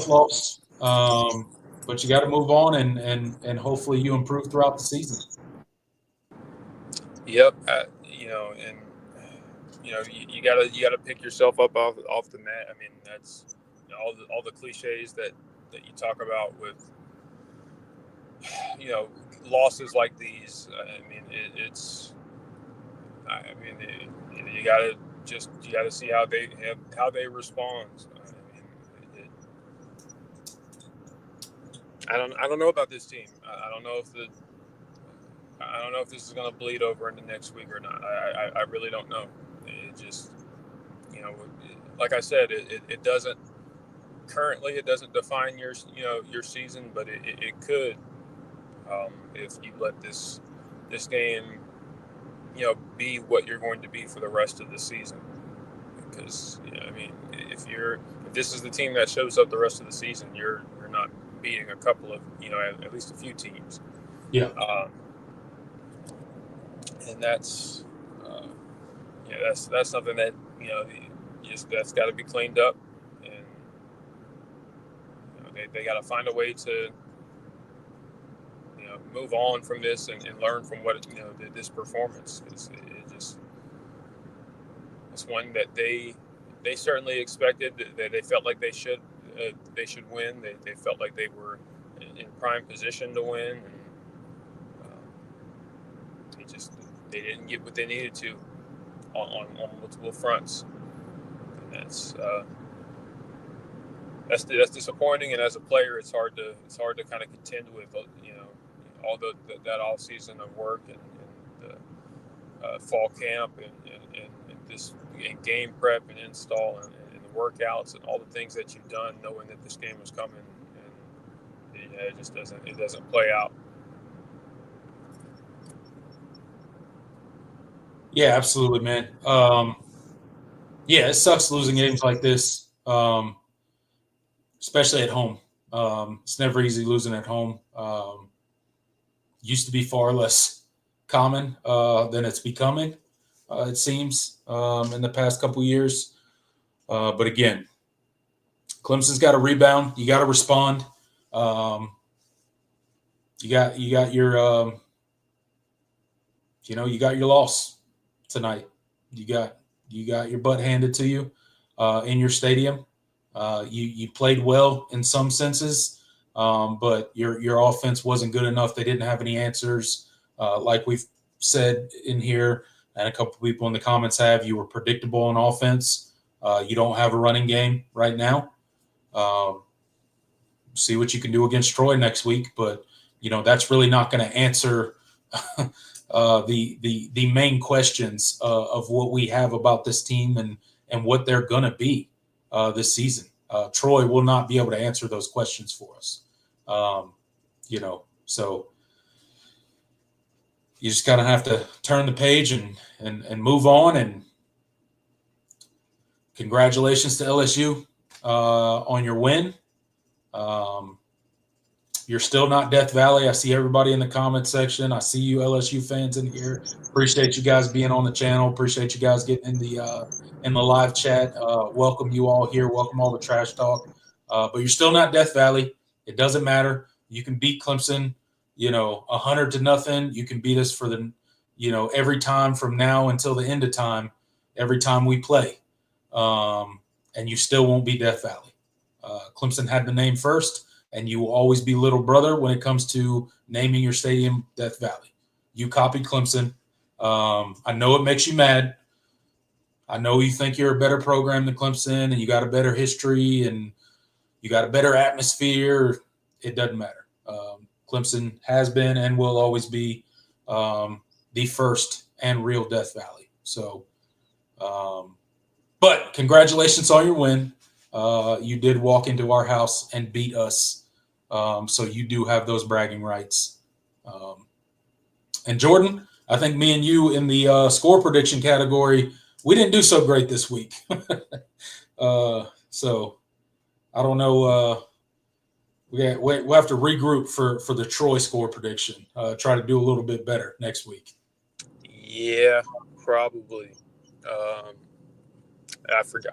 A: loss. But you got to move on and hopefully you improve throughout the season.
B: Yep. You gotta pick yourself up off the mat. I mean, that's all the cliches that you talk about with losses like these. You gotta see how they respond. I don't know about this team. I don't know if this is going to bleed over into next week or not. I really don't know. It just, like I said, it doesn't define your season, but it could if you let this game be what you're going to be for the rest of the season. Because if this is the team that shows up the rest of the season, you're not beating a couple of at least a few teams.
A: Yeah.
B: And that's that's something that that's got to be cleaned up, and they got to find a way to move on from this and learn from what this performance. It's one that they certainly expected, that they felt like they should win. They felt like they were in prime position to win, and they didn't get what they needed to on multiple fronts. And that's disappointing. And as a player, it's hard to kind of contend with all that off season of work and the fall camp and this game prep and install and the workouts and all the things that you've done, knowing that this game was coming, and it just doesn't play out.
A: Yeah, absolutely, man. Yeah, it sucks losing games like this, especially at home. It's never easy losing at home. Used to be far less common than it's becoming, it seems, in the past couple years. But again, Clemson's got to rebound. You got to respond. You got your you got your loss tonight. You got your butt handed to you in your stadium. You played well in some senses, but your offense wasn't good enough. They didn't have any answers. Like we've said in here, and a couple of people in the comments have, you were predictable on offense. You don't have a running game right now. See what you can do against Troy next week, but that's really not going to answer the main questions of what we have about this team and what they're going to be this season. Troy will not be able to answer those questions for us. So you just kind of have to turn the page and move on. And congratulations to LSU on your win. You're still not Death Valley. I see everybody in the comment section. I see you LSU fans in here. Appreciate you guys being on the channel. Appreciate you guys getting in the live chat. Welcome you all here. Welcome all the trash talk. But you're still not Death Valley. It doesn't matter. You can beat Clemson, 100-0. You can beat us for every time from now until the end of time, every time we play. And you still won't be Death Valley. Clemson had the name first, and you will always be little brother when it comes to naming your stadium Death Valley. You copied Clemson. I know it makes you mad. I know you think you're a better program than Clemson, and you got a better history, and you got a better atmosphere. It doesn't matter. Clemson has been and will always be the first and real Death Valley. So, but congratulations on your win. You did walk into our house and beat us. So you do have those bragging rights. And Jordan, I think me and you in the score prediction category, we didn't do so great this week. So I don't know. We'll have to regroup for the Troy score prediction. Try to do a little bit better next week.
B: Yeah, probably. I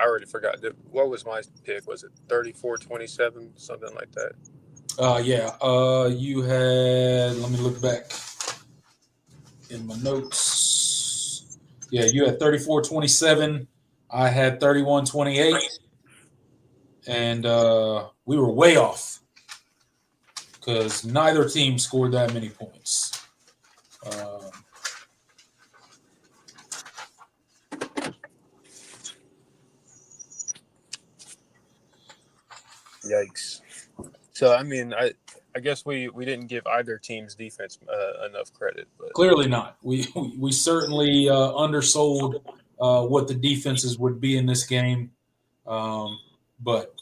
B: already forgot. What was my pick? Was it 34-27, something like that?
A: Yeah. You had. Let me look back in my notes. Yeah, you had 34-27. I had 31-28, and we were way off because neither team scored that many points.
B: Yikes. So, I mean, I guess we didn't give either team's defense enough credit. But
A: clearly not. We certainly undersold what the defenses would be in this game. But,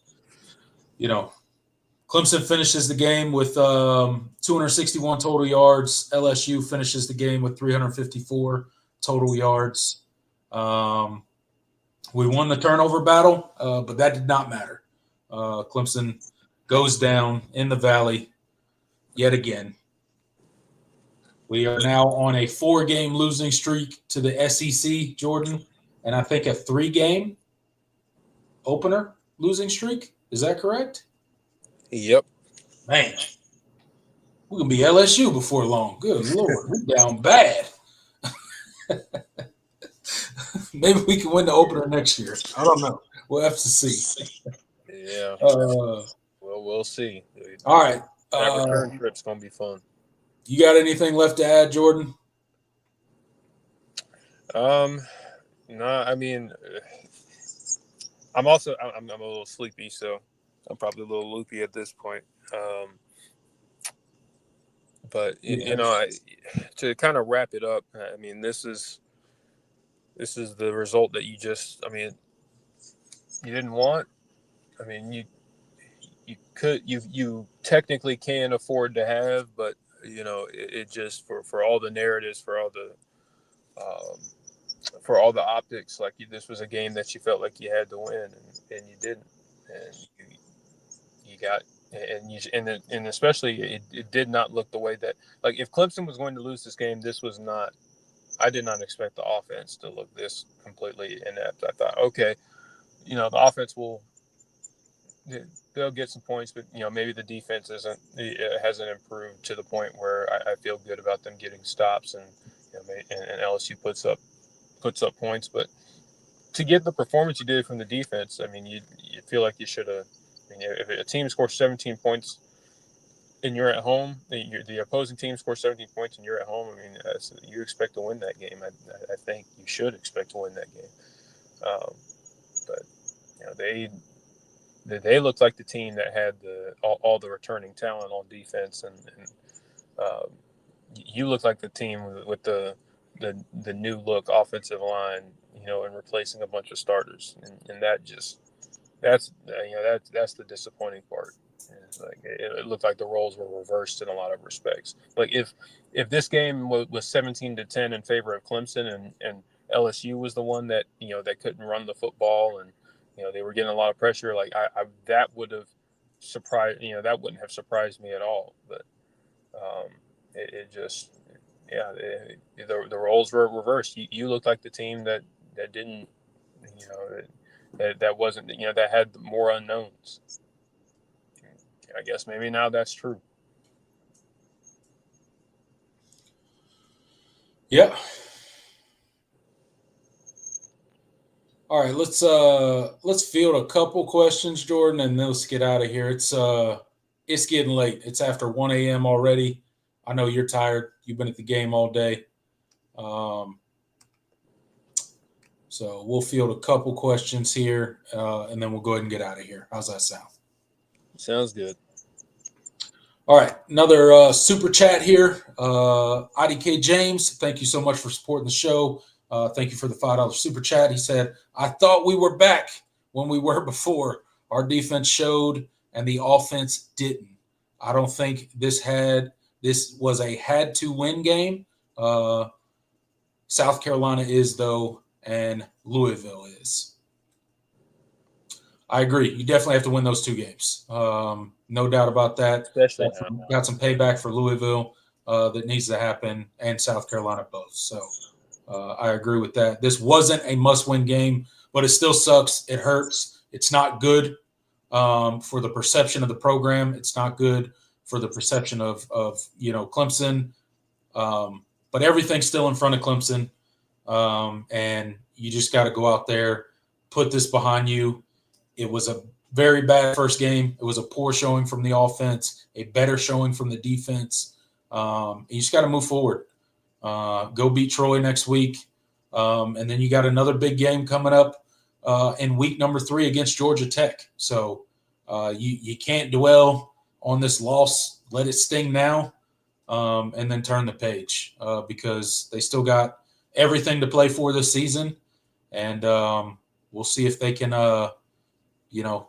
A: Clemson finishes the game with 261 total yards. LSU finishes the game with 354 total yards. We won the turnover battle, but that did not matter. Clemson goes down in the Valley yet again. We are now on a 4-game losing streak to the SEC, Jordan. and I think a 3-game opener losing streak. Is that correct?
B: Yep.
A: Man, we're going to be LSU before long. Good Lord, we're down bad. Maybe we can win the opener next year. I don't know. We'll have to see.
B: Yeah. We'll see.
A: All right.
B: That return trip's going to be fun.
A: You got anything left to add, Jordan?
B: No, I mean, I'm a little sleepy, so I'm probably a little loopy at this point. But to kind of wrap it up, I mean, this is the result that you didn't want. I mean, you technically can afford to have, but it just for all the narratives, for all the optics, like this was a game that you felt like you had to win, and you didn't, and you got. And especially it did not look the way that, like, if Clemson was going to lose this game, this was not. I did not expect the offense to look this completely inept. I thought, okay, the offense they'll get some points, but maybe the defense hasn't improved to the point where I feel good about them getting stops, and and LSU puts up points. But to get the performance you did from the defense, I mean, you feel like you should have. I mean, if a team scores 17 points and you're at home, the opposing team scores 17 points and you're at home, I mean, you expect to win that game. I think you should expect to win that game. But they looked like the team that had all the returning talent on defense, and you look like the team with the new look offensive line, and replacing a bunch of starters, and that's the disappointing part. It's like it looked like the roles were reversed in a lot of respects. Like if this game was 17-10 in favor of Clemson, and LSU was the one that that couldn't run the football, and they were getting a lot of pressure, like that would have surprised that wouldn't have surprised me at all. But it just the roles were reversed. You looked like the team that didn't that wasn't that had more unknowns. I guess maybe now that's true.
A: Yeah. All right, let's field a couple questions, Jordan, and then let's get out of here. It's getting late. It's after 1 a.m. already. I know you're tired. You've been at the game all day. So we'll field a couple questions here, and then we'll go ahead and get out of here. How's that sound?
B: Sounds good.
A: All right, another super chat here. IDK James, thank you so much for supporting the show. Thank you for the $5 super chat. He said, I thought we were back when we were before. Our defense showed and the offense didn't. I don't think this was a had-to-win game. South Carolina is, though, and Louisville is. I agree. You definitely have to win those two games. No doubt about that.
B: Especially
A: got some payback for Louisville that needs to happen, and South Carolina both. So I agree with that. This wasn't a must-win game, but it still sucks. It hurts. It's not good for the perception of the program. It's not good for the perception of Clemson. But everything's still in front of Clemson, and you just got to go out there, put this behind you. It was a very bad first game. It was a poor showing from the offense, a better showing from the defense. You just got to move forward. Go beat Troy next week. And then you got another big game coming up in week number 3 against Georgia Tech. So you can't dwell on this loss. Let it sting now, and then turn the page because they still got everything to play for this season. And we'll see if they can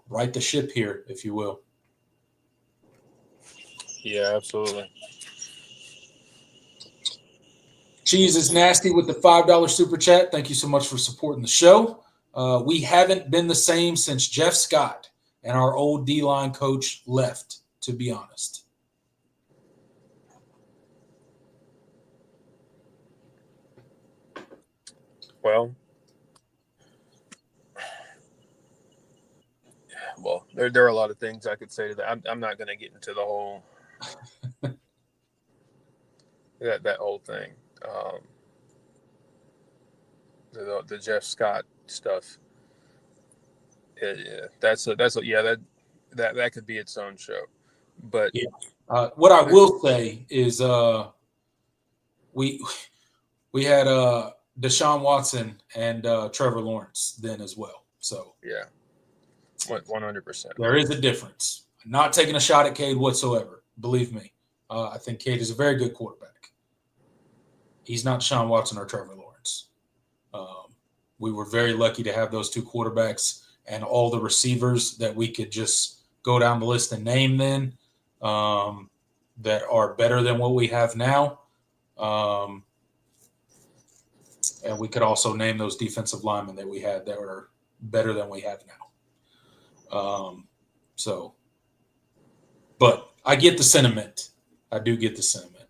A: right the ship here, if you will.
B: Yeah, absolutely.
A: Cheese is nasty with the $5 super chat. Thank you so much for supporting the show. We haven't been the same since Jeff Scott and our old D-line coach left, to be honest.
B: Well, There are a lot of things I could say to that. I'm not going to get into the whole that whole thing. The Jeff Scott stuff. Yeah, that could be its own show. But
A: yeah. What I will say is we had Deshaun Watson and Trevor Lawrence then as well. So
B: yeah, 100%.
A: there is a difference. I'm not taking a shot at Kade whatsoever. Believe me. I think Kade is a very good quarterback. He's not Deshaun Watson or Trevor Lawrence. We were very lucky to have those two quarterbacks and all the receivers that we could just go down the list and name then that are better than what we have now. And we could also name those defensive linemen that we had that were better than we have now. But I get the sentiment. I do get the sentiment.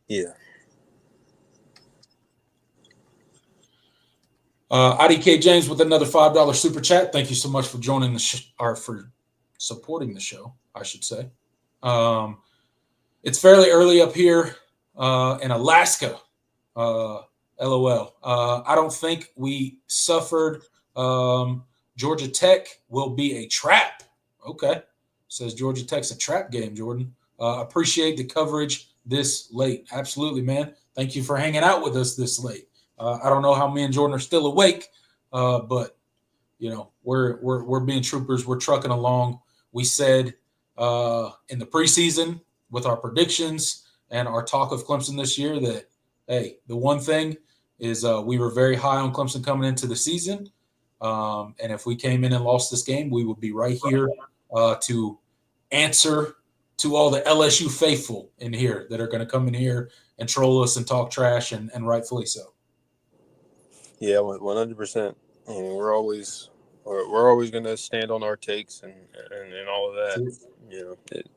B: Yeah.
A: IDK James with another $5 super chat. Thank you so much for joining or for supporting the show, I should say. It's fairly early up here in Alaska. LOL. I don't think we suffered. Georgia Tech will be a trap. Okay. Says Georgia Tech's a trap game, Jordan. Appreciate the coverage this late. Absolutely, man. Thank you for hanging out with us this late. I don't know how me and Jordan are still awake, but we're being troopers. We're trucking along. We said in the preseason with our predictions and our talk of Clemson this year that, hey, the one thing is we were very high on Clemson coming into the season. And if we came in and lost this game, we would be right here to answer to all the LSU faithful in here that are going to come in here and troll us and talk trash, and rightfully so.
B: Yeah, 100%. We're always going to stand on our takes and all of that. It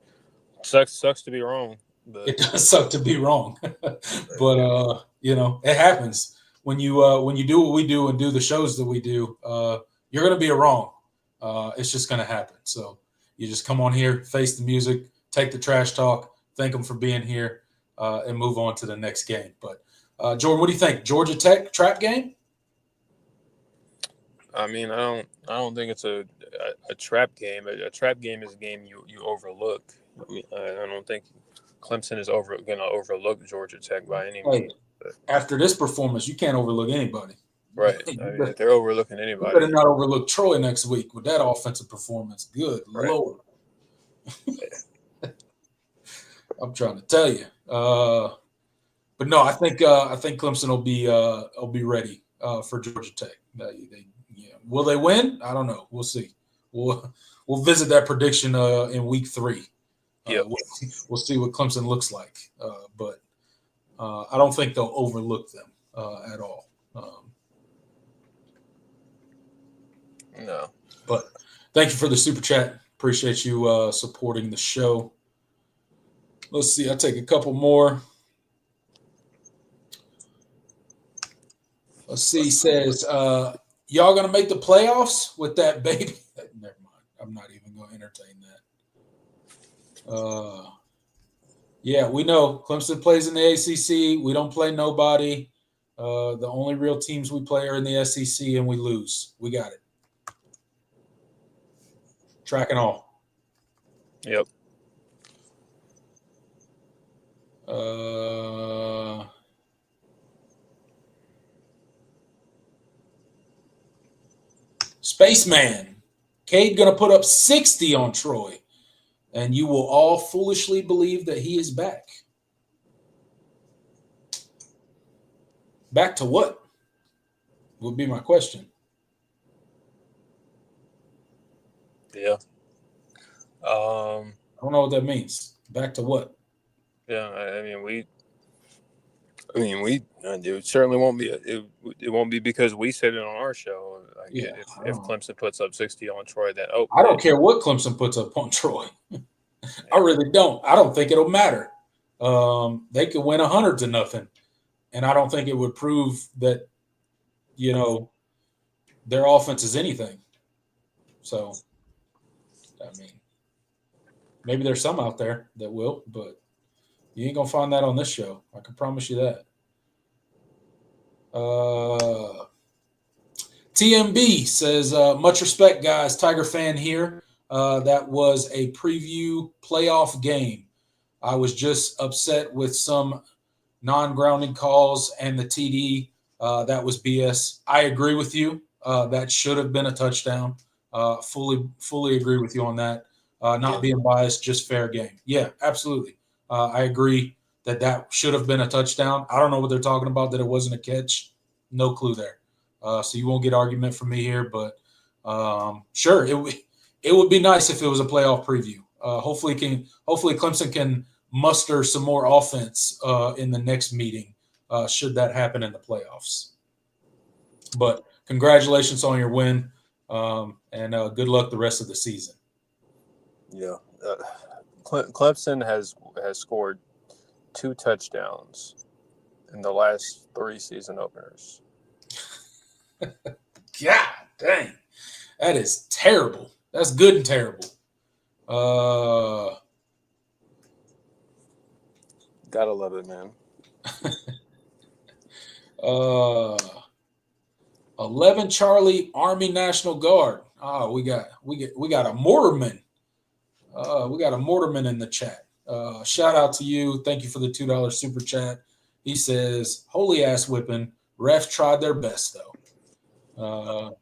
B: sucks to be wrong. But
A: it does suck to be wrong, but it happens when you do what we do and do the shows that we do. You're going to be wrong. It's just going to happen. So you just come on here, face the music, take the trash talk, thank them for being here, and move on to the next game. But Jordan, what do you think? Georgia Tech trap game?
B: I mean, I don't think it's a trap game. A trap game is a game you overlook. I mean, I don't think Clemson is going to overlook Georgia Tech by any means.
A: After this performance, you can't overlook anybody.
B: Right. If they're overlooking anybody,
A: you better not overlook Troy next week with that offensive performance. Good Lord. I'm trying to tell you. But no, I think Clemson will be ready for Georgia Tech. Will they win? I don't know. We'll see. We'll visit that prediction in week 3. We'll see what Clemson looks like. But I don't think they'll overlook them at all.
B: No.
A: But thank you for the super chat. Appreciate you supporting the show. Let's see. I'll take a couple more. Let's see. Says, y'all going to make the playoffs with that baby? Never mind. I'm not even going to entertain that. Yeah, we know Clemson plays in the ACC. We don't play nobody. The only real teams we play are in the SEC, and we lose. We got it. Track and all.
B: Yep. Spaceman. Kade going to put up 60 on Troy, and you will all foolishly believe that he is back. Back to what? Would be my question. Yeah.
A: I don't know what that means. Back to what?
B: Yeah, it certainly won't be. It won't be because we said it on our show. If Clemson puts up 60 on Troy, then
A: I don't care what Clemson puts up on Troy. I really don't. I don't think it'll matter. They could win 100-0, and I don't think it would prove that their offense is anything. So I mean, maybe there's some out there that will, but you ain't going to find that on this show. I can promise you that. TMB says, much respect, guys. Tiger fan here. That was a preview playoff game. I was just upset with some non-grounding calls and the TD. That was BS. I agree with you. That should have been a touchdown. Fully agree with you on that. Not being biased, just fair game. Yeah, absolutely. I agree that should have been a touchdown. I don't know what they're talking about, that it wasn't a catch. No clue there. So you won't get argument from me here, but sure, it would be nice if it was a playoff preview. Hopefully Clemson can muster some more offense in the next meeting, should that happen in the playoffs. But congratulations on your win, and good luck the rest of the season.
B: Yeah, Clemson has scored 2 touchdowns in the last 3 season openers.
A: God dang, that is terrible. That's good and terrible.
B: Gotta love it, man.
A: 11 Charlie Army National Guard. Oh, we got a Mortarman. We got a Mortarman in the chat. Shout out to you. Thank you for the $2 super chat. He says, "Holy ass whipping. Refs tried their best though."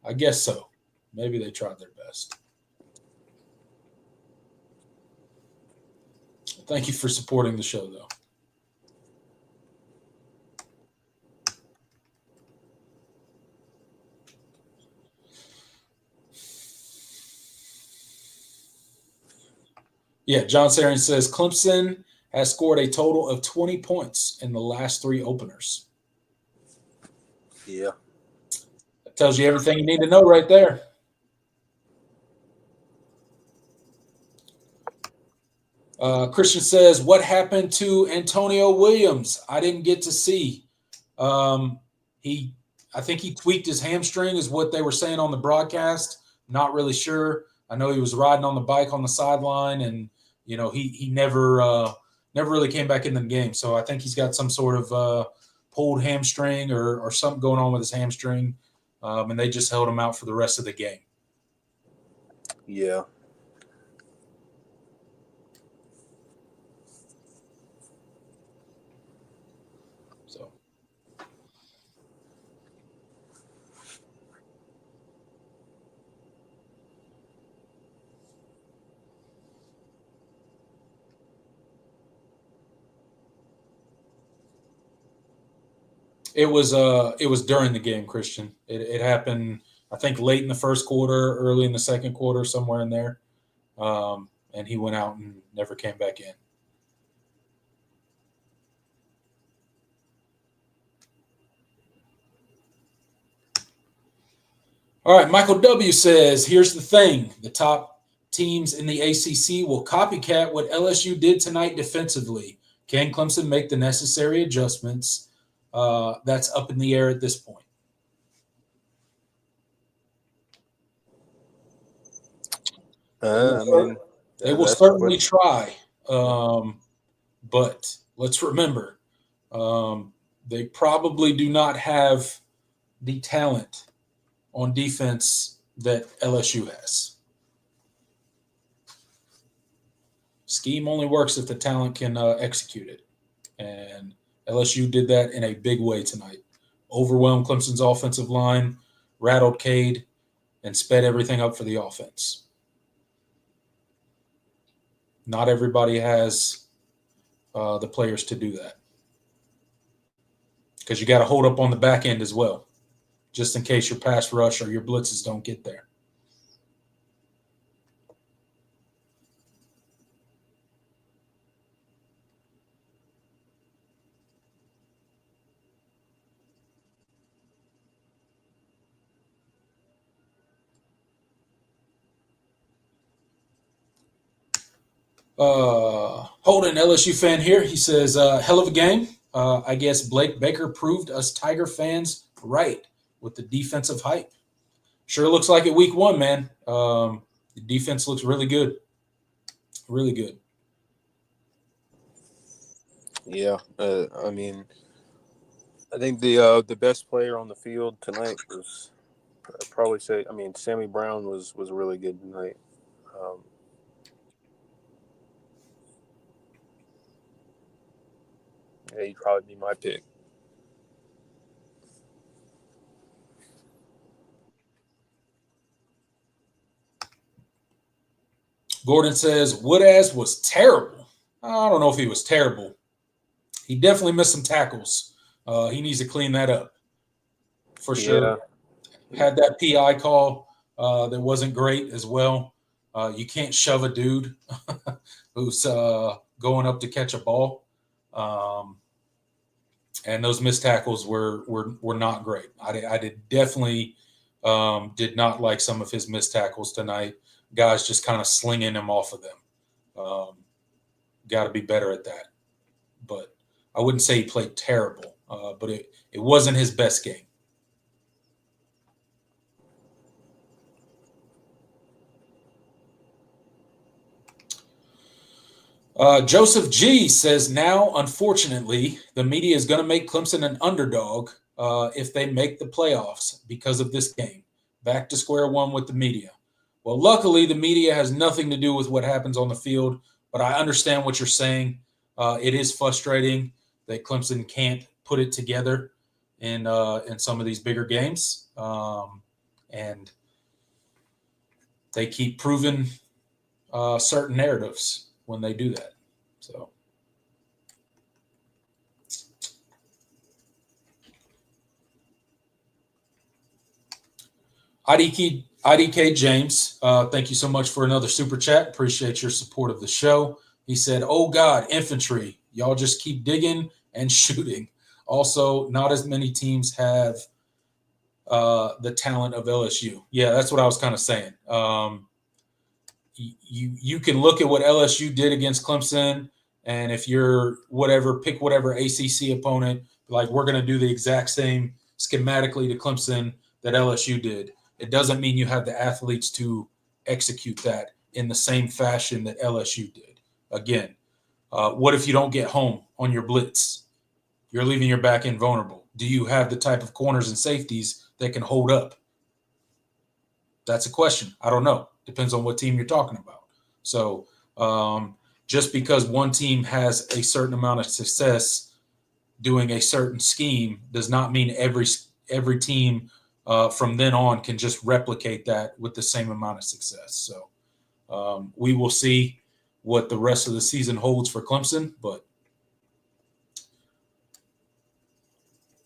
A: I guess so. Maybe they tried their best. Thank you for supporting the show, though. Yeah, John Sarian says Clemson has scored a total of 20 points in the last 3 openers.
B: Yeah.
A: That tells you everything you need to know right there. Christian says, what happened to Antonio Williams? I didn't get to see. I think he tweaked his hamstring is what they were saying on the broadcast. Not really sure. I know he was riding on the bike on the sideline, and he never really came back into the game. So I think he's got some sort of pulled hamstring or something going on with his hamstring, and they just held him out for the rest of the game.
B: Yeah.
A: So. It was during the game, Christian. It happened, I think, late in the first quarter, early in the second quarter, somewhere in there. And he went out and never came back in. All right, Michael W. says, here's the thing. The top teams in the ACC will copycat what LSU did tonight defensively. Can Clemson make the necessary adjustments? That's up in the air at this point. They will certainly try. But let's remember, they probably do not have the talent on defense that LSU has. Scheme only works if the talent can execute it. And LSU did that in a big way tonight. Overwhelmed Clemson's offensive line, rattled Kade, and sped everything up for the offense. Not everybody has the players to do that. Because you got to hold up on the back end as well, just in case your pass rush or your blitzes don't get there. Holden, LSU fan here. He says, hell of a game. I guess Blake Baker proved us Tiger fans right with the defensive hype. Sure looks like it week 1, man. The defense looks really good. Really good.
B: Yeah, I mean, I think the best player on the field tonight was I'd probably say. I mean, Sammy Brown was really good tonight. Yeah, he'd probably be my pick.
A: Gordon says Woodaz was terrible. I don't know if he was terrible. He definitely missed some tackles. He needs to clean that up for sure. Had that PI call that wasn't great as well. You can't shove a dude who's going up to catch a ball. And those missed tackles were not great. I did definitely did not like some of his missed tackles tonight. Guys just kind of slinging him off of them. Got to be better at that. But I wouldn't say he played terrible, but it wasn't his best game. Joseph G says, now, unfortunately, the media is going to make Clemson an underdog if they make the playoffs because of this game. Back to square one with the media. Well, luckily, the media has nothing to do with what happens on the field, but I understand what you're saying. It is frustrating that Clemson can't put it together in some of these bigger games. And they keep proving certain narratives when they do that. So, IDK James, thank you so much for another super chat. Appreciate your support of the show. He said, "Oh God, infantry, y'all just keep digging and shooting. Also, not as many teams have the talent of LSU." Yeah, that's what I was kind of saying. You can look at what LSU did against Clemson, and if you're pick whatever ACC opponent, like we're going to do the exact same schematically to Clemson that LSU did. It doesn't mean you have the athletes to execute that in the same fashion that LSU did. Again, what if you don't get home on your blitz? You're leaving your back end vulnerable. Do you have the type of corners and safeties that can hold up? That's a question. I don't know. Depends on what team you're talking about. So just because one team has a certain amount of success doing a certain scheme does not mean every team from then on can just replicate that with the same amount of success. So we will see what the rest of the season holds for Clemson, but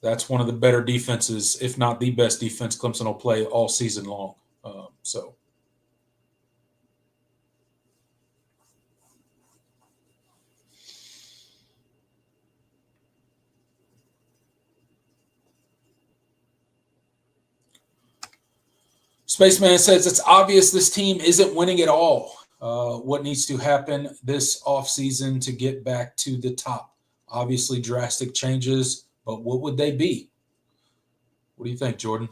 A: that's one of the better defenses, if not the best defense Clemson will play all season long. So Spaceman says it's obvious this team isn't winning at all. What needs to happen this offseason to get back to the top? Obviously, drastic changes, but what would they be? What do you think, Jordan?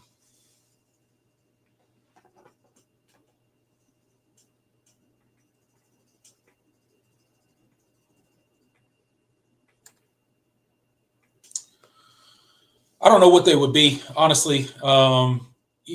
A: I don't know what they would be, honestly.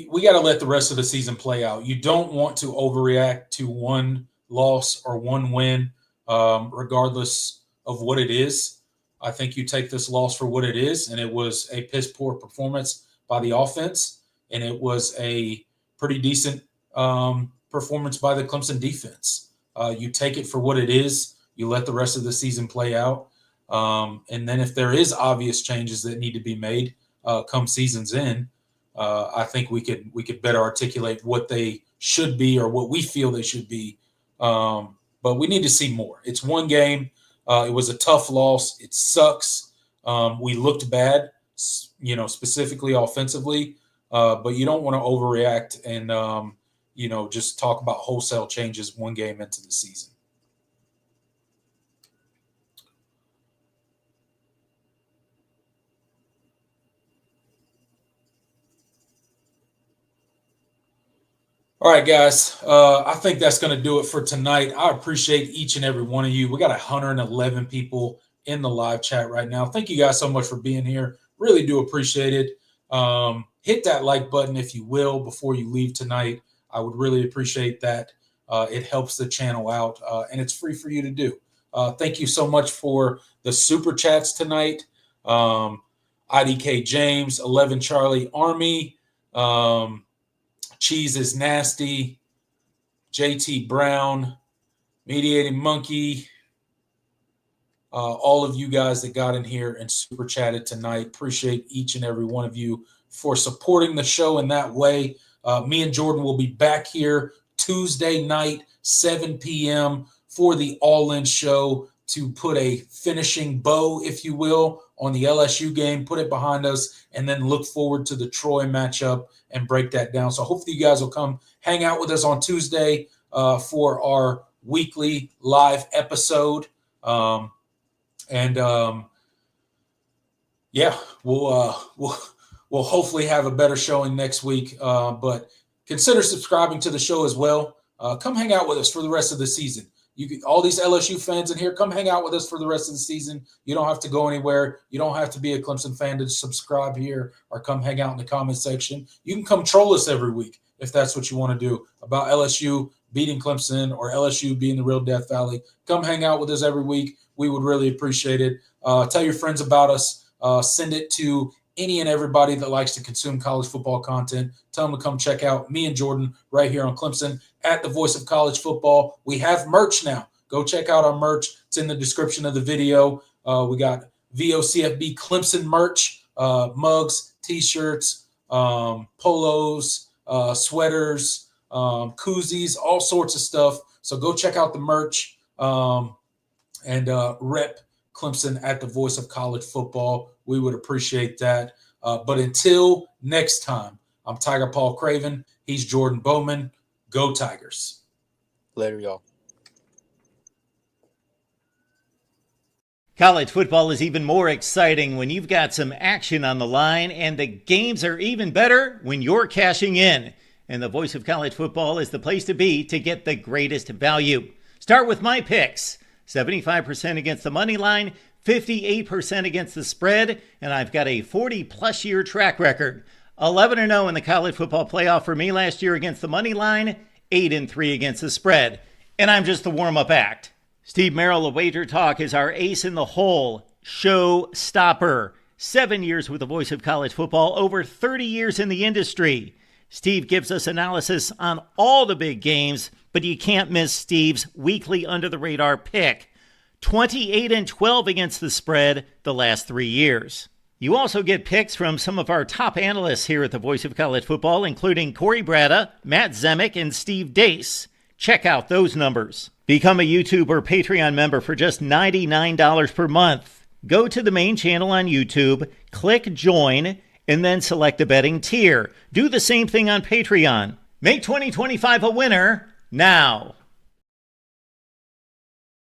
A: We got to let the rest of the season play out. You don't want to overreact to one loss or one win, regardless of what it is. I think you take this loss for what it is, and it was a piss poor performance by the offense, and it was a pretty decent performance by the Clemson defense. You take it for what it is. You let the rest of the season play out. And then if there is obvious changes that need to be made come season's end, I think we could better articulate what they should be or what we feel they should be. But we need to see more. It's one game. It was a tough loss. It sucks. We looked bad, specifically offensively. But you don't want to overreact and just talk about wholesale changes one game into the season. All right, guys. I think that's going to do it for tonight. I appreciate each and every one of you. We got 111 people in the live chat right now. Thank you guys so much for being here. Really do appreciate it. Hit that like button if you will before you leave tonight. I would really appreciate that. It helps the channel out, and it's free for you to do. Thank you so much for the super chats tonight. IDK James, 11 Charlie Army. Cheese is Nasty, JT Brown, Mediating Monkey, all of you guys that got in here and super chatted tonight. Appreciate each and every one of you for supporting the show in that way. Me and Jordan will be back here Tuesday night, 7 p.m. for the All-In show to put a finishing bow, if you will, on the LSU game, put it behind us, and then look forward to the Troy matchup and break that down. So hopefully you guys will come hang out with us on Tuesday for our weekly live episode. We'll hopefully have a better showing next week. But consider subscribing to the show as well. Come hang out with us for the rest of the season. All these LSU fans in here, come hang out with us for the rest of the season. You don't have to go anywhere. You don't have to be a Clemson fan to subscribe here or come hang out in the comment section. You can come troll us every week if that's what you want to do about LSU beating Clemson or LSU being the real Death Valley. Come hang out with us every week. We would really appreciate it. Tell your friends about us. Send it to any and everybody that likes to consume college football content. Tell them to come check out me and Jordan right here on Clemson at the Voice of College Football. We have merch now. Go check out our merch. It's in the description of the video. We got VOCFB Clemson merch, mugs, T-shirts, polos, sweaters, koozies, all sorts of stuff. So go check out the merch and rep Clemson at the Voice of College Football. We would appreciate that. But until next time, I'm Tiger Paul Craven. He's Jordan Bowman. Go Tigers.
B: Later, y'all.
C: College football is even more exciting when you've got some action on the line, and the games are even better when you're cashing in. And the Voice of College Football is the place to be to get the greatest value. Start with my picks. 75% against the money line, 58% against the spread, and I've got a 40-plus year track record. 11-0 in the college football playoff for me last year against the money line, 8-3 against the spread. And I'm just the warm-up act. Steve Merrill of Wager Talk is our ace in the hole, show stopper. 7 years with the Voice of College Football, over 30 years in the industry. Steve gives us analysis on all the big games, but you can't miss Steve's weekly under-the-radar pick. 28-12 against the spread the last 3 years. You also get picks from some of our top analysts here at the Voice of College Football, including Corey Bratta, Matt Zemek, and Steve Dace. Check out those numbers. Become a YouTube or Patreon member for just $99 per month. Go to the main channel on YouTube, click join, and then select the betting tier. Do the same thing on Patreon. Make 2025 a winner now.